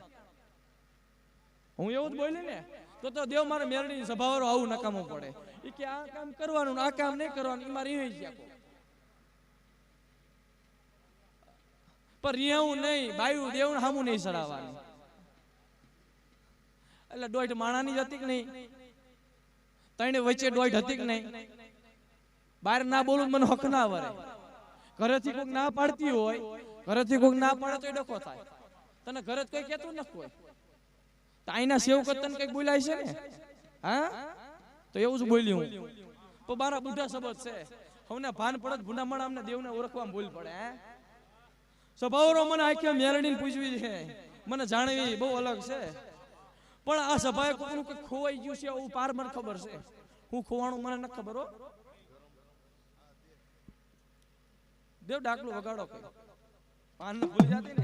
હું એવું જ બોલી ને તો દેવ મારે મેરડીની સભાવાળો આવું નકામું પડે એ કે આ કામ કરવાનું આ કામ નહીં કરવાનું એ મારે એ ગયા પણ રિયાવું નહીં બાયું દેવને હામું નહીં સડાવવાનું એટલે દોઢ માણાની જ હતી કે નહીં તઈને વચ્ચે દોઢ હતી કે નહીં બહાર ના બોલું મને હક ના વરે ઘરેથી કોઈક ના પાડતી હોય ઘરેથી કોઈક ના પાડે તો ડખો થાય તને ઘરે કોઈ કહેતું નથી કોઈ તાઈના સેવક તને કઈક બોલાય છે ને હા તો એવું જ બોલ્યું હું તો મારા બુઢા શબ્દ છે હવને ભાન પડે ભૂંડામણ અમને દેવને ઓળખવામાં ભૂલ પડે હે સભાવરો મને આખી મેરડીને પૂછવી છે મને જાણવી બહુ અલગ છે પણ આ સભાએ કોકનું કે ખોવાઈ ગયું છે એવું પાર મને ખબર છે હું ખોવાણું મને ન ખબર હો દેવ ડાકલું વગાડો કઈ પાન ને ભૂલી જાતી ને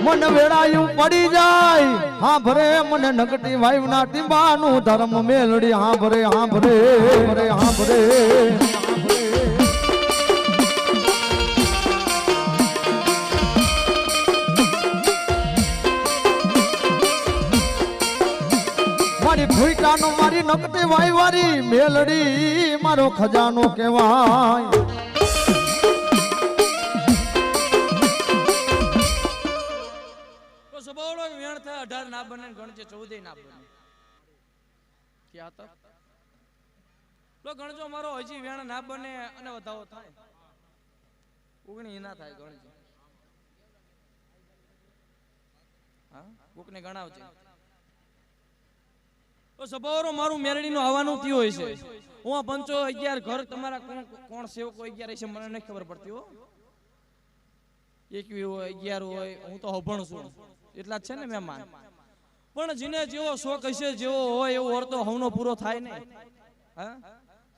મન વેળાયું પડી જાય હા ભરે મને નગટી વાયુ ના ટીંબાનું ધર્મ મેલડી હા ભરે હા ભરે હા ભરે મારી ભૂઈટાનો મારી નગટી વાય વારી મેલડી મારો ખજાનો કહેવાય સભાવડો વેણ થાય 18 ના બને ગણજે 14 ના બને ક્યાં તક તો ગણજો મારો હજી વેણ ના બને અને વધાવો થાય 19 ના થાય ગણજે હા કોકને ગણાવજે તો સભાવરો મારું મેરડીનું આવવાનું થયું હોય છે હું આ 11 ઘર તમારા કોણ સેવકો 11 છે મને નહીં ખબર પડતી હો 21 હોય 11 હોય હું તો હભણ છું એટલા જ છે ને મહેમાન પણ જીને જેવો શોખ હશે જેવો હોય એવો ઓરતો હવનો પૂરો થાય ને હા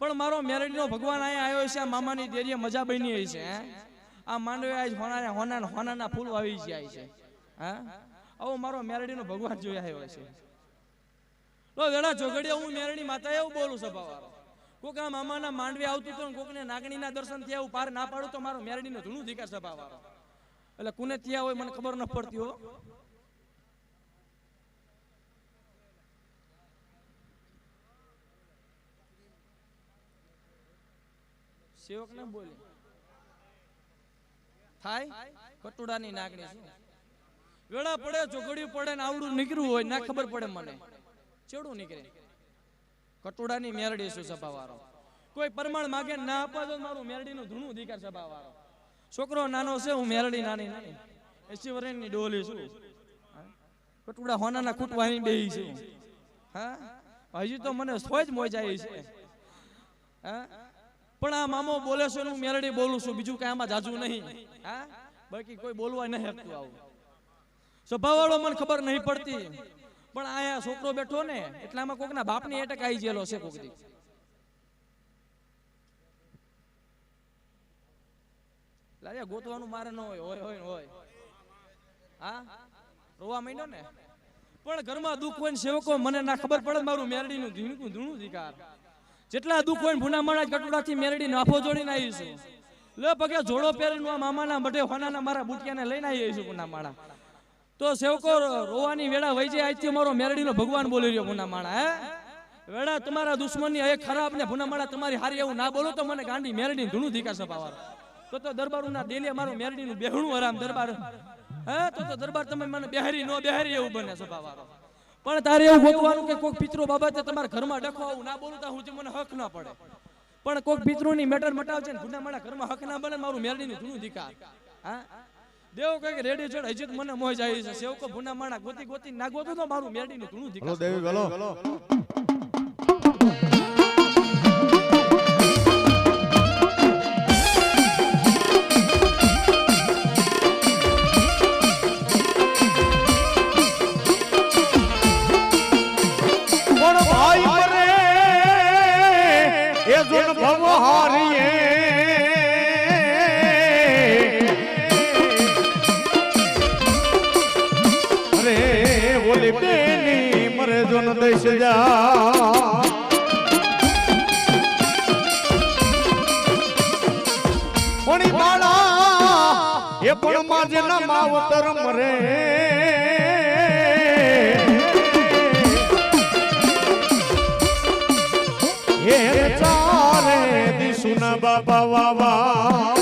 પણ મારો મેરડીનો ભગવાન અહીંયા આવ્યો છે આ મામાની દેરીએ મજા બની હોય છે હે આ માંડવે આજ હોનાના ફૂલ વાવી જાય છે હા આવો મારો મેરડીનો ભગવાન જોઈ આવ્યો છે તો વેળા જોગડિયા હું મેરડી માતા એવું બોલું સભાવાળો કોક આ મામાના માંડવે આવતું તો કોકને નાગણીના દર્શન થયા એવું પાર ના પાડું તો મારો મેરડીનો ધૂણું ધીકા સભાવાળો એટલે કોને થયા હોય મને ખબર ન પડતી હો સેવક ને બોલે થાય કટુડાની નાગણી શું વેળા પડે ચોગડિયું પડે ને આવડું નીકળ્યું હોય ના ખબર પડે મને ચેડું નીકળે કટુડાની મેરડી શું સભાવાળો કોઈ પરમાણ માગે ના આપવા તો મારું મેરડીનું ધૂણું દીકાર સભાવાળો છોકરો નાનો છે હું મેરડી નાની નહીં 80 વર્ષની ડોલી છું કટુડા હોનાના ખૂટવાની બેહી છું હા હજી તો મને સોય જ મોજ આવી છે હા પણ આ મામો બોલે છે હું મેરડી બોલું છું બીજું કઈ આમાં જાજુ નહીં હા બાકી કોઈ બોલવા નહીં શકતું આવું સ્વભાવવાળો મને ખબર નહીં પડતી પણ આયા છોકરો બેઠો ને એટલે આમાં કોકના બાપની એટક આવી ગયેલો છે કોક દી લાયા ગોતવાનું મારે ન હોય હોય હોય હા રોવા માંડ્યો ને પણ ઘરમાં દુઃખ હોય ને સેવકો મને ના ખબર પડે મારું મેરડીનું ધૂણું ધીકાર જેટલા દુઃખ હોય ભૂના માણા કટોડાથી મેરડી નાફો જોડીને આવીશું લે પગે જોડો પહેરીને આ મામાના મઢે હોનાના મારા બુટિયાને લઈને આવીશું ભૂના માણા તો સેવકો રોવાની વેળા વહી જાય આજથી મારો મેરડીનો ભગવાન બોલી રહ્યો ભૂના માણા હે વેળા તમારા દુશ્મનની એ ખરાબ ને ભૂના માણા તમારી હારી એવું ના બોલો તો મને ગાંડી મેરડી ધૂણું ધીકા સપાવાળો તો દરબારોના ડેલે મારું મેરડીનું બેહણું આરામ દરબાર હે તો દરબાર તમે મને બેહારી નો બેહારી એવું બને સપાવાળો પણ તારે એવું ગોતવાનું કે કોઈક પિતરો બાબતે તમારા ઘરમાં ડખો આવું ના બોલું તો હું મને હક ના પડે પણ કોઈક પિતરોની મેટર મટાવશે ને ભૂના માણા ઘરમાં હક ના બને મારું મેરડીનું ધૂણું ધીકા હા દેવ કઈ રેડી ચડ હજી મને મોજ આવી છે સેવકો ભૂના માણા ગોતી ગોતી ના ગોતું તો મારું મેરડીનું ધૂણું ધીકા દેવી ગલો ઓલી બેની મરે જો ન દઈશ જા કોણી બાળા એ પણ માજે ના માવતર મરે એ ચારે દિશુના બાબા વાવા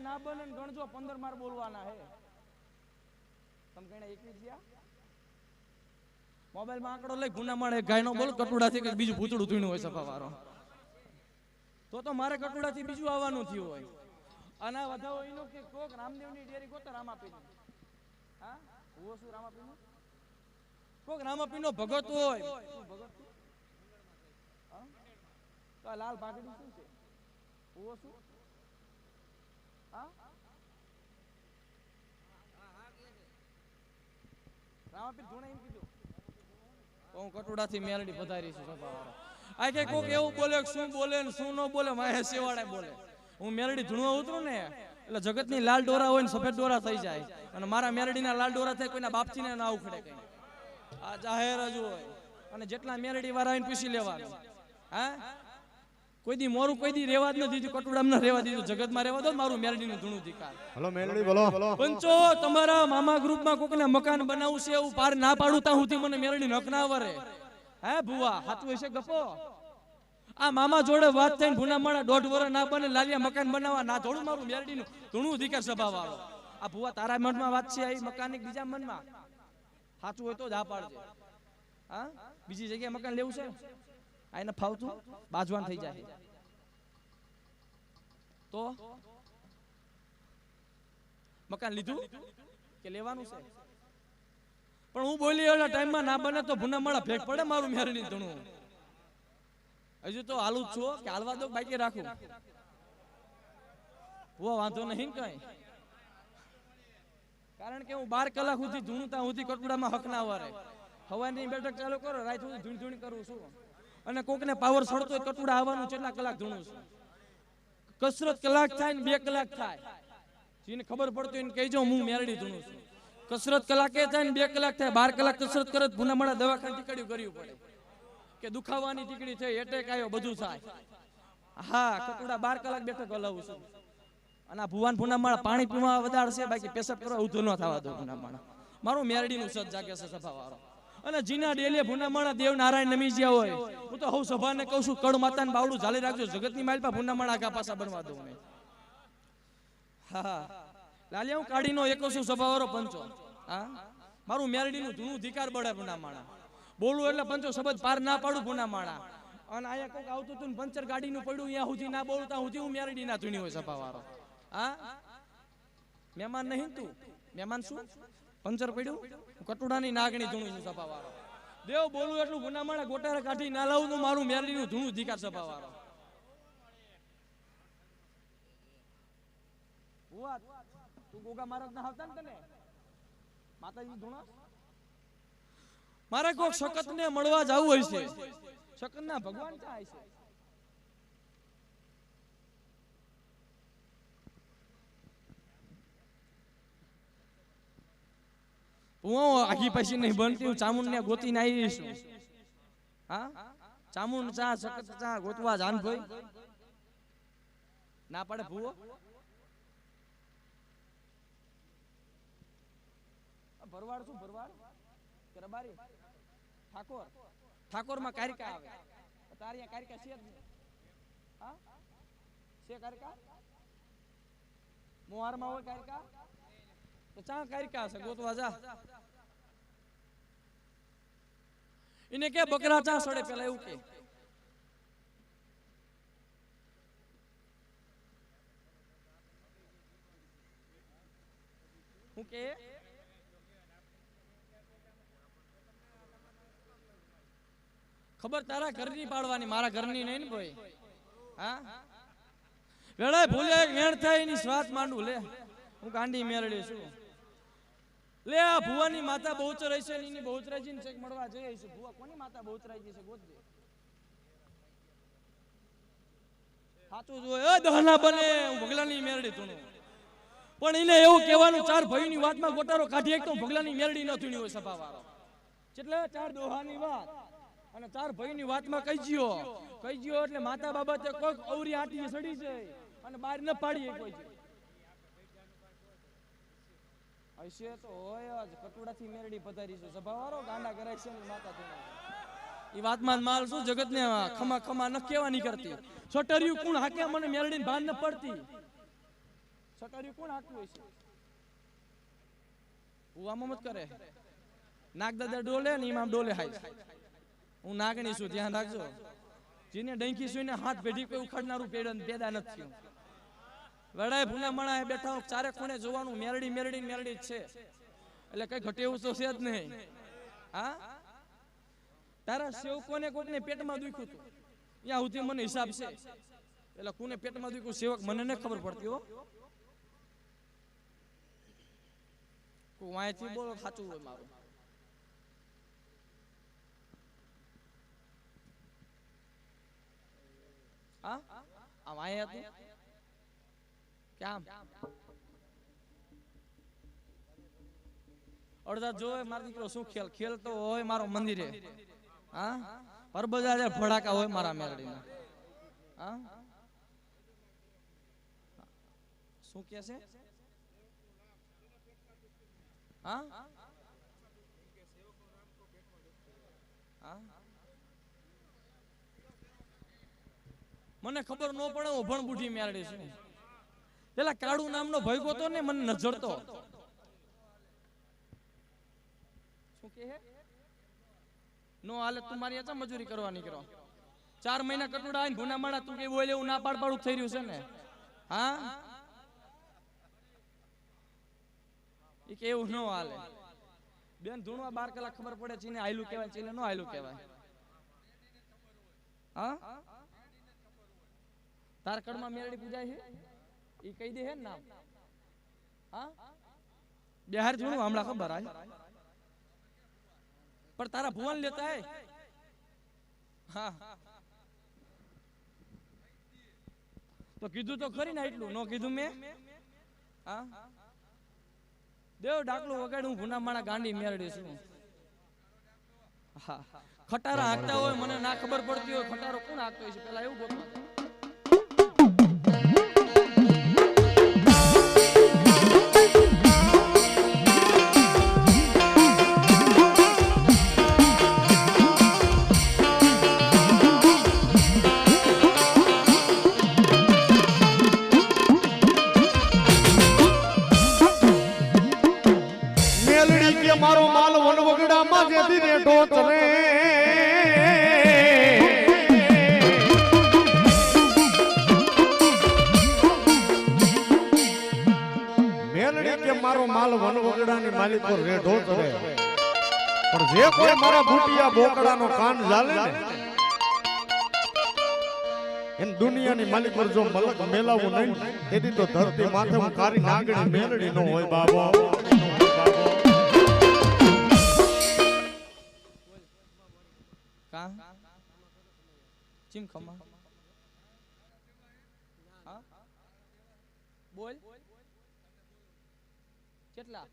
ના બને ગણજો 15 માર બોલવાના હે તમ કણે 21 જ્યા મોબાઈલ માં આંકડો લઈ ગુના માણે ગાયનો બોલ કટુડાથી કે બીજું ભૂતડું ધૂણ્યું હોય સફાવારો તો મારે કટુડાથી બીજું આવવાનું થયું હોય અને વધાવો એનો કે કોક રામદેવની ડેરી ગોતા રામાપીનો હા હું શું રામાપીનો કોક રામાપીનો ભગત હોય શું ભગત હા તો લાલ પાઘડી શું છે હું શું રામાપીર ધૂણે એમ કીધું હું કટોડાથી મેલડી પધારી છું સભાવાળા આ કે કોક એવું બોલે શું બોલે ને શું ન બોલે માહે સેવાડે બોલે હું મેલડી ધૂણવા ઉતરું ને એટલે જગતની લાલ ડોરા હોય ને સફેદ ડોરા થઈ જાય અને મારા મેલડીના લાલ ડોરા થાય કોઈના બાપથી ને ના ઉખડે કઈ આ જાહેર જ હોય અને જેટલા મેલડી વાળા આવીને પૂછી લેવાનું હા કોઈ દી મોરું કોઈ દી રેવા જ ન દીધું કટુડામ ન રેવા દીધું જગતમાં રેવા દો મારું મેલડીનું ધૂણું દીકાર હલો મેલડી બોલો પંચો તમારા મામા ગ્રુપમાં કોકને મકાન બનાવવું છે એવું પાર ના પાડું તા હુંથી મને મેલડી નક ના વરે હે ભુવા હાતું હશે ગપો આ મામા જોડે વાત થઈને ભુનામાળા 1.5 વર્ષ ના બને લાલિયા મકાન બનાવવા ના થોડું મારું મેલડીનું ધૂણું દીકાર સભા વાળો આ ભુવા તારા મનમાં વાત છે આ મકાન બીજા મનમાં સાચું હોય તો જ આ પાડજે હા બીજી જગ્યાએ મકાન લેવું છે આઈને ફાવતું બાજવાન થઈ જાય તો મકાન લીધું કે લેવાનું છે પણ હું બોલી એના ટાઈમમાં ના બને તો ભુનામાળા ભેગ પડે મારું મેરડી ધણું હજુ તો હાલું જ છો કે હાલવા દો બાકી રાખું વાંધો નહીં કઈ કારણ કે હું 12 કલાક સુધી ધૂણું ત્યાં સુધી કટુડામાં હક ના વરે હવાની બેઠક ચાલુ કરો રાત સુધી ધૂણ ધૂણ કરું છું અને કોકને પાવર સડતો હોય કટુડા આવવાનું કેટલા કલાક ધૂણું છું કસરત કલાક થાય ને 2 કલાક થાય જેને ખબર પડતી હોય એને કહેજો હું મેરડી ધૂણું છું કસરત કલાકે થાય ને 2 કલાક થાય 12 કલાક કસરત કરે ભુનામાળા દવાખાને ટીકડ્યું કર્યું પડે કે દુખાવાની ટીકડી થઈ એટેક આવ્યો બધું થાય હા કટુડા 12 કલાક બેઠક હલાવું છું અને આ ભુવાન ભુનામાળા પાણી પીવા વધારશે બાકી પેશાબ કરવા ઊંધું ન થવા દો ભુનામાળા મારું મેરડીનું સજ જાગે છે સભા વાળો અને જીના ડેલીએ ભુનામાળા દેવ નારાયણ નમી જ્યા હોય હું તો હવ સભાને કહું છું કડ માતાને બાવડું ઝાલી રાખજો જગતની માલપા ભુનામાળા આગા પાછા બનવા દઉં ને હા લાલિયા હું કાઢીનો એકો છું સભા વાળો પંચો હા મારું મેરડીનું ધૂણું ધિકાર બળે ભુનામાળા બોલું એટલે પંચો શબ્દ પાર ના પાડું ભુનામાળા અને આયા કોક આવતું તું પંચર ગાડીનું પડ્યું અહીંયા સુધી ના બોલું ત્યાં સુધી હું મેરડી ના ધૂણી હોય સભા વાળો હા મહેમાન નહીં તું મહેમાન શું પંચર પડ્યું કટુડાની નાગણી ધૂણું છું સભા વાળો દેવ બોલું એટલું ભુનામાળા ગોટારે કાઢી ના લાવું તો મારું મેરડીનું ધૂણું ધિકાર સભા વાળો તું ગોગા મહારાજ ના આવતા ને તને માતાજી ધૂણા મારે કોક શકત ને મળવા જવું હોય છે શકત ના ભગવાન ક્યાં છે હું આખી પછી નહીં બનતી હું ચામુંડ ને ગોતીને આવી છું હા ચામુંડ ચા શકત ચા ગોતવા જાન ભાઈ ના પડે ભૂવો ભરવાડ શું ભરવાડ કે રબારી ઠાકોર ઠાકોર માં કારિકા આવે તારી કારિકા છે જ નહીં હા છે કારિકા મોહાર માં હોય કારિકા તો ચા કારિકા છે ગોતવા જા એને કે બકરા ચા સડે પેલા એવું કે હું કે ખબર તારા ઘરની પાડવાની મારા ઘરની નહીં ને ભાઈ હા વેળાય ભૂલે વેણ થાય એની સ્વાદ માંડું લે હું ગાંડી મેરડી છું લે આ ભુવાની માતા બહુચરાઈ છે એની બહુચરાઈજી ને ચેક મળવા જઈએ છે ભુવા કોની માતા બહુચરાઈજી છે ગોતજે સાચું જોય દહના બને હું ભગલાની મેરડી તું પણ એને એવું કહેવાનું ચાર ભાઈની વાતમાં ગોટારો કાઢી એક તો ભગલાની મેરડી ન થીણી હોય સભા વાળો એટલે ચાર દોહાની વાત અને ચાર ભાઈની વાતમાં કહી ગયો એટલે માતા બાબતે કોઈક અવરી આટી સડી જાય અને બહાર ન પાડીએ કોઈ હશે તો હોય જ કટોડાથી મેરડી પધારી છે સભા વાળો ગાંડા કરાય છે ને માતા તું એ વાતમાં માલ શું જગતને ખમા ખમા ન કેવા નહીં કરતી છોટરિયું કોણ હાકે મને મેરડીને ભાન ન પડતી છોટરિયું કોણ હાકતું હોય છે હુવામાં મત કરે નાગ દાદા ડોલે ને ઇમામ ડોલે હાય હું નાગણી છું ધ્યાન રાખજો જેને ડંકી છું ને હાથ ભેઢી કોઈ ઉખાડનારું પેદા નથી થયું વડાય ભૂના મણા બેઠા ચારે ખૂણે જોવાનું મેરડી મેરડી મેરડી જ છે એટલે કઈ ઘટે એવું તો છે જ નહીં હા તારા સેવકોને કોકને પેટમાં દુખ્યું હતું ત્યાં સુધી મને હિસાબ છે એટલે કોને પેટમાં દુખ્યું સેવક મને ન ખબર પડતી હો વાંયથી બોલો સાચું હોય મારું હા આ વાંય હતું ક્યાં અડધા જોવે મારો દીકરો શું ખેલ તો હોય મારો મંદિરે હા પર બધા ભડાકા હોય મારા મેરડીના હા શું કે છે હા મને ખબર ન પડે હું ભણ બુઢી મેરડી છું પેલા કાળુ નામનો ભયગો તો ને મને નજરતો શું કે હે નો હાલે તું મારી આચા મજૂરી કરવા નીકળો 4 મહિના કટોડા આવીને ભૂના માણા તું કે બોલે એવું ના પાડું થઈ રહ્યું છે ને હા ઈ કે એવું ન હાલે બેન ધૂણવા 12 કલાક ખબર પડે ચીને આયલું કહેવાય ચીને નો આયલું કહેવાય હા તાર કડમાં મેરડી પૂજાય છે ઈ કહી દે હે નામ હા બિહાર જોણું હમણાં ખબર આય પણ તારા ભુવન લેતા હે હા તો કીધું તો ખરી ને એટલું નો કીધું મેં હા દેવ ડાકલું વગાડ હું ભૂના માણા ગાંડી મેરડી છું હા ખટારા હાંકતા હોય મને ના ખબર પડતી હોય ખટારો કોણ હાંકતો હોય છે પેલા એવું ગોતવા મારો માલ વનવગડામાં જેથી ને ઢોચરે મેલડી કે મારો માલ વનવગડાની માલિકો રેઢો ચરે પણ જે કોઈ મારા ભૂટિયા બોકડાનો કાન ઝાલે ને એમ દુનિયાની માલિક પર જો મલક મેલાવું નહીં તેથી તો ધરતી માથે હું કારી નાગણી મેલડી નો હોય બાબો ચીમ ખમા હા બોલ કેટલા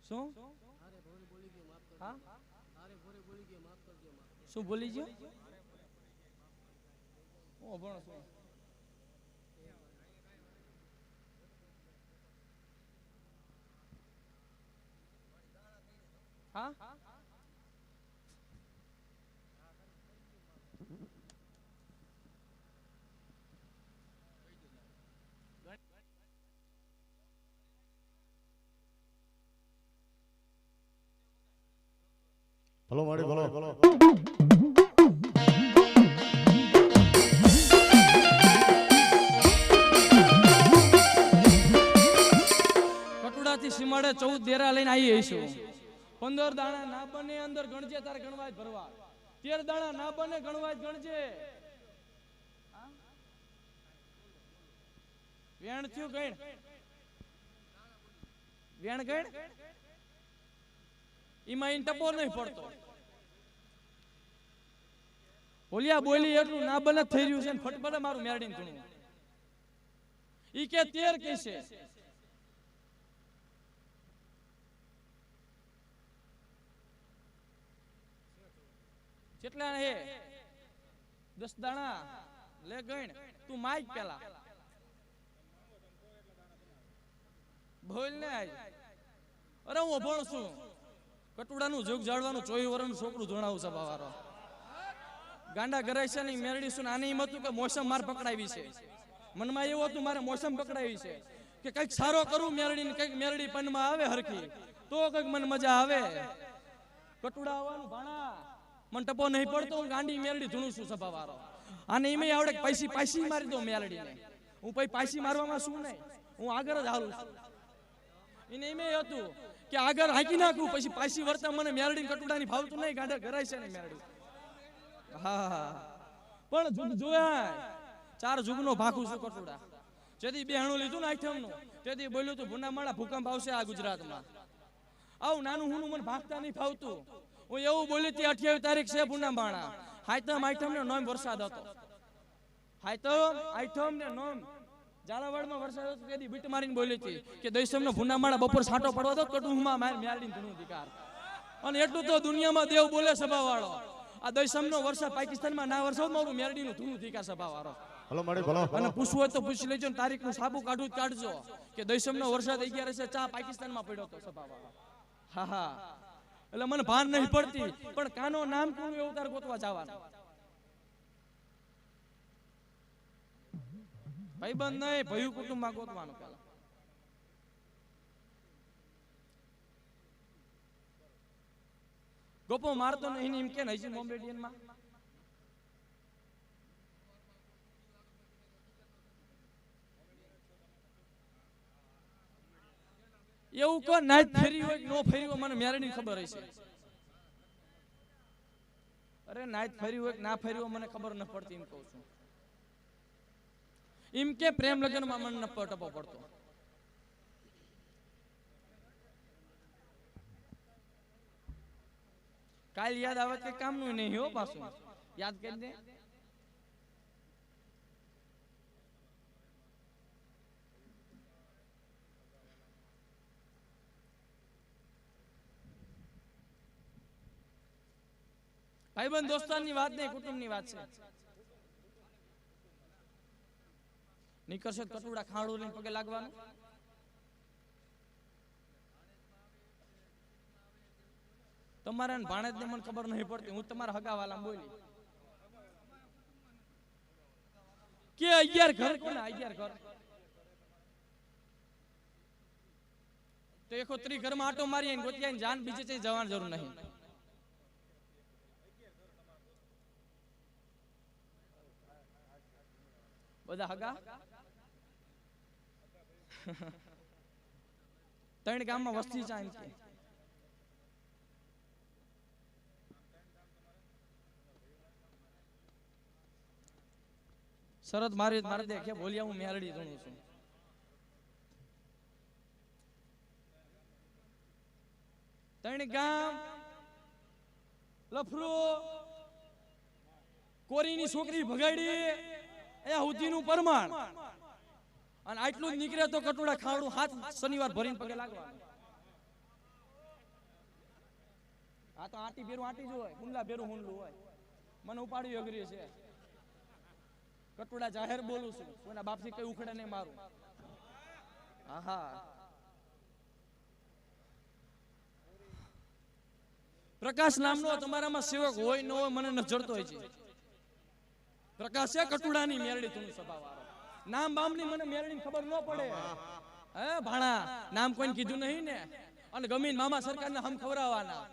શું હા શું બોલી ગયો ઓ ભણો શું હા ભલો માડી ભલો કટોડાથી સીમાડે 14 દેરા લઈને આવી હઈશું 15 દાણા ના બને અંદર ગણજે તારે ગણવા જ ભરવા 13 દાણા ના બને ગણવા જ ગણજે વેણ થયું ગણ વેણ ગણ એમાં એને ટપો નહીં પડતો. બોલ્યા બોલી એટલું ના બને થઈ રહ્યું છે ને ફટફટ મારું મેરડીને ધૂણું. ઈ કે 13 કે છે. કેટલા હે 10 દાણા લે ગણ તું માઈક પેલા બોલ ને આજ. અરે હું અભણ છું. કટુડાનું જોગ જાળવાનું 24 વર્ષનું છોકરું ધોણાવું છે બાવારો. ગાંડા ગરાય છે ને મેરડી છું. આને એમ હતું કે મોસમ માર પકડાવી છે. મનમાં એવું હતું મારે મોસમ પકડાવી છે કે કંઈક સારો કરું મેરડી ને કંઈક મેરડી પનમાં આવે હરખી તો કંઈક મને મજા આવે. કટુડા આવવાનું ભાણા મને ટપો નહીં પડતો. હું ગાંડી મેરડી ધૂણું છું સભાવાળો. આને એમ આવડે પાછી મારી દઉં મેરડીને. હું પછી પાછી મારવામાં શું નહીં, હું આગળ જ હાલું છું. એને એમ હતું કે આગળ હાકી નાખું પછી પાછી વર્તા મને મેરડી કટુડાની ભાવતું નહીં. ગાંડા ઘરાય છે ને મેરડી. હા પણ જુગ જોયા 4 જુગનો ભાખું છું કટુડા. જેથી બેહણું લીધું ને આઠમનું તેથી બોલ્યું તું ભૂનામાળા ભૂકંપ આવશે આ ગુજરાતમાં. આવું નાનું હુનું મને ભાગતા નહીં ફાવતું. હું એવું બોલી હતી 28 તારીખ છે ભૂનામાળા. હાઈતમ આઠમ ને 9 વરસાદ હતો. હાઈતમ આઠમ ને 9 ઝાલાવાડમાં વરસાદ હતો. તેથી બીટ મારીને બોલી હતી કે દૈસમનો ભૂનામાળા બપોર છાંટો પડવા દો કટુંબમાં માર મેરડીને ધૂણું અધિકાર. અને એટલું તો દુનિયામાં દેવ બોલે સભાવાળો. આ દૈસમનો વરસાદ પાકિસ્તાનમાં ના વરસાદ મારું મેરડીનું ધૂણું અધિકાર સભાવાળો. હલો મારી ભલો અને પૂછવું હોય તો પૂછી લેજો ને તારીખનું સાબુ કાઢું જ કાઢજો કે દૈસમનો વરસાદ 11 છે ચા પાકિસ્તાનમાં પડ્યો હતો સભાવાળો. હા હા એટલે મને ભાન નહીં પડતી પણ કાનો નામ કોનું એવું તાર ગોતવા જવાનું. ભાઈબંધ નહીં ભયું કુટુંબમાં ગોતવાનું. પેલા ગોપો મારતો નહીં એમ કે હજી મોમેડિયનમાં એવું કો નાચ ફેરી હોય કે નો ફેરી હોય મને મેરડી ખબર હશે. અરે નાચ ફેરી હોય કે ના ફેરી હોય મને ખબર ન પડતી એમ કહું છું. એમ કે પ્રેમ લગ્નમાં મને ન ટપો પડતો. કાલ યાદ આવે કે કામનું નહીં હો પાછું યાદ કરી દે. ભાઈબંધ દોસ્તારની વાત નહીં કુટુંબની વાત છે. નીકળશે કટુડા ખાડું લઈને પગે લાગવાનું. તમારા ભાણેજને મને ખબર નહીં પડતી. હું તમારા હગાવાલા બોલી કે 11 ઘર કોને 11 ઘર તો 31 ઘરમાં આટો મારી ગોતિયા જાન બીજે છે જવાની જરૂર નહીં. બધા હગા 3 ગામમાં વસ્તી છે. શરત મારી દે કે બોલ્યા હું મેરડી ધૂણું છું. ત્રણ ગામ લફરો કોરીની છોકરી ભગાડી અહીંયા હુતીનું પરમાણ અને આટલું જ નીકળે તો કટોડા ખાવડું હાથ શનિવાર ભરીને પગે લાગવાનું. આ તો આટી ભેરું આટી જ હોય, હુંડલા ભેરું હુંડલું હોય. મને ઉપાડી અઘરી છે. કટોડા જાહેર બોલું છું, કોઈના બાપથી કઈ ઉખડે નહીં મારું. આહા પ્રકાશ નામનો તમારામાં સેવક હોય ન હોય મને ન જડતો હોય છે. પ્રકાશ છે કટુડાની મેરડી તું સભાવાળો. નામ બામની મને મેરડી ખબર ન પડે. હે ભાણા નામ કોઈને કીધું નહીં ને અને ગમીન મામા સરકારને હમ ખવડાવવાના.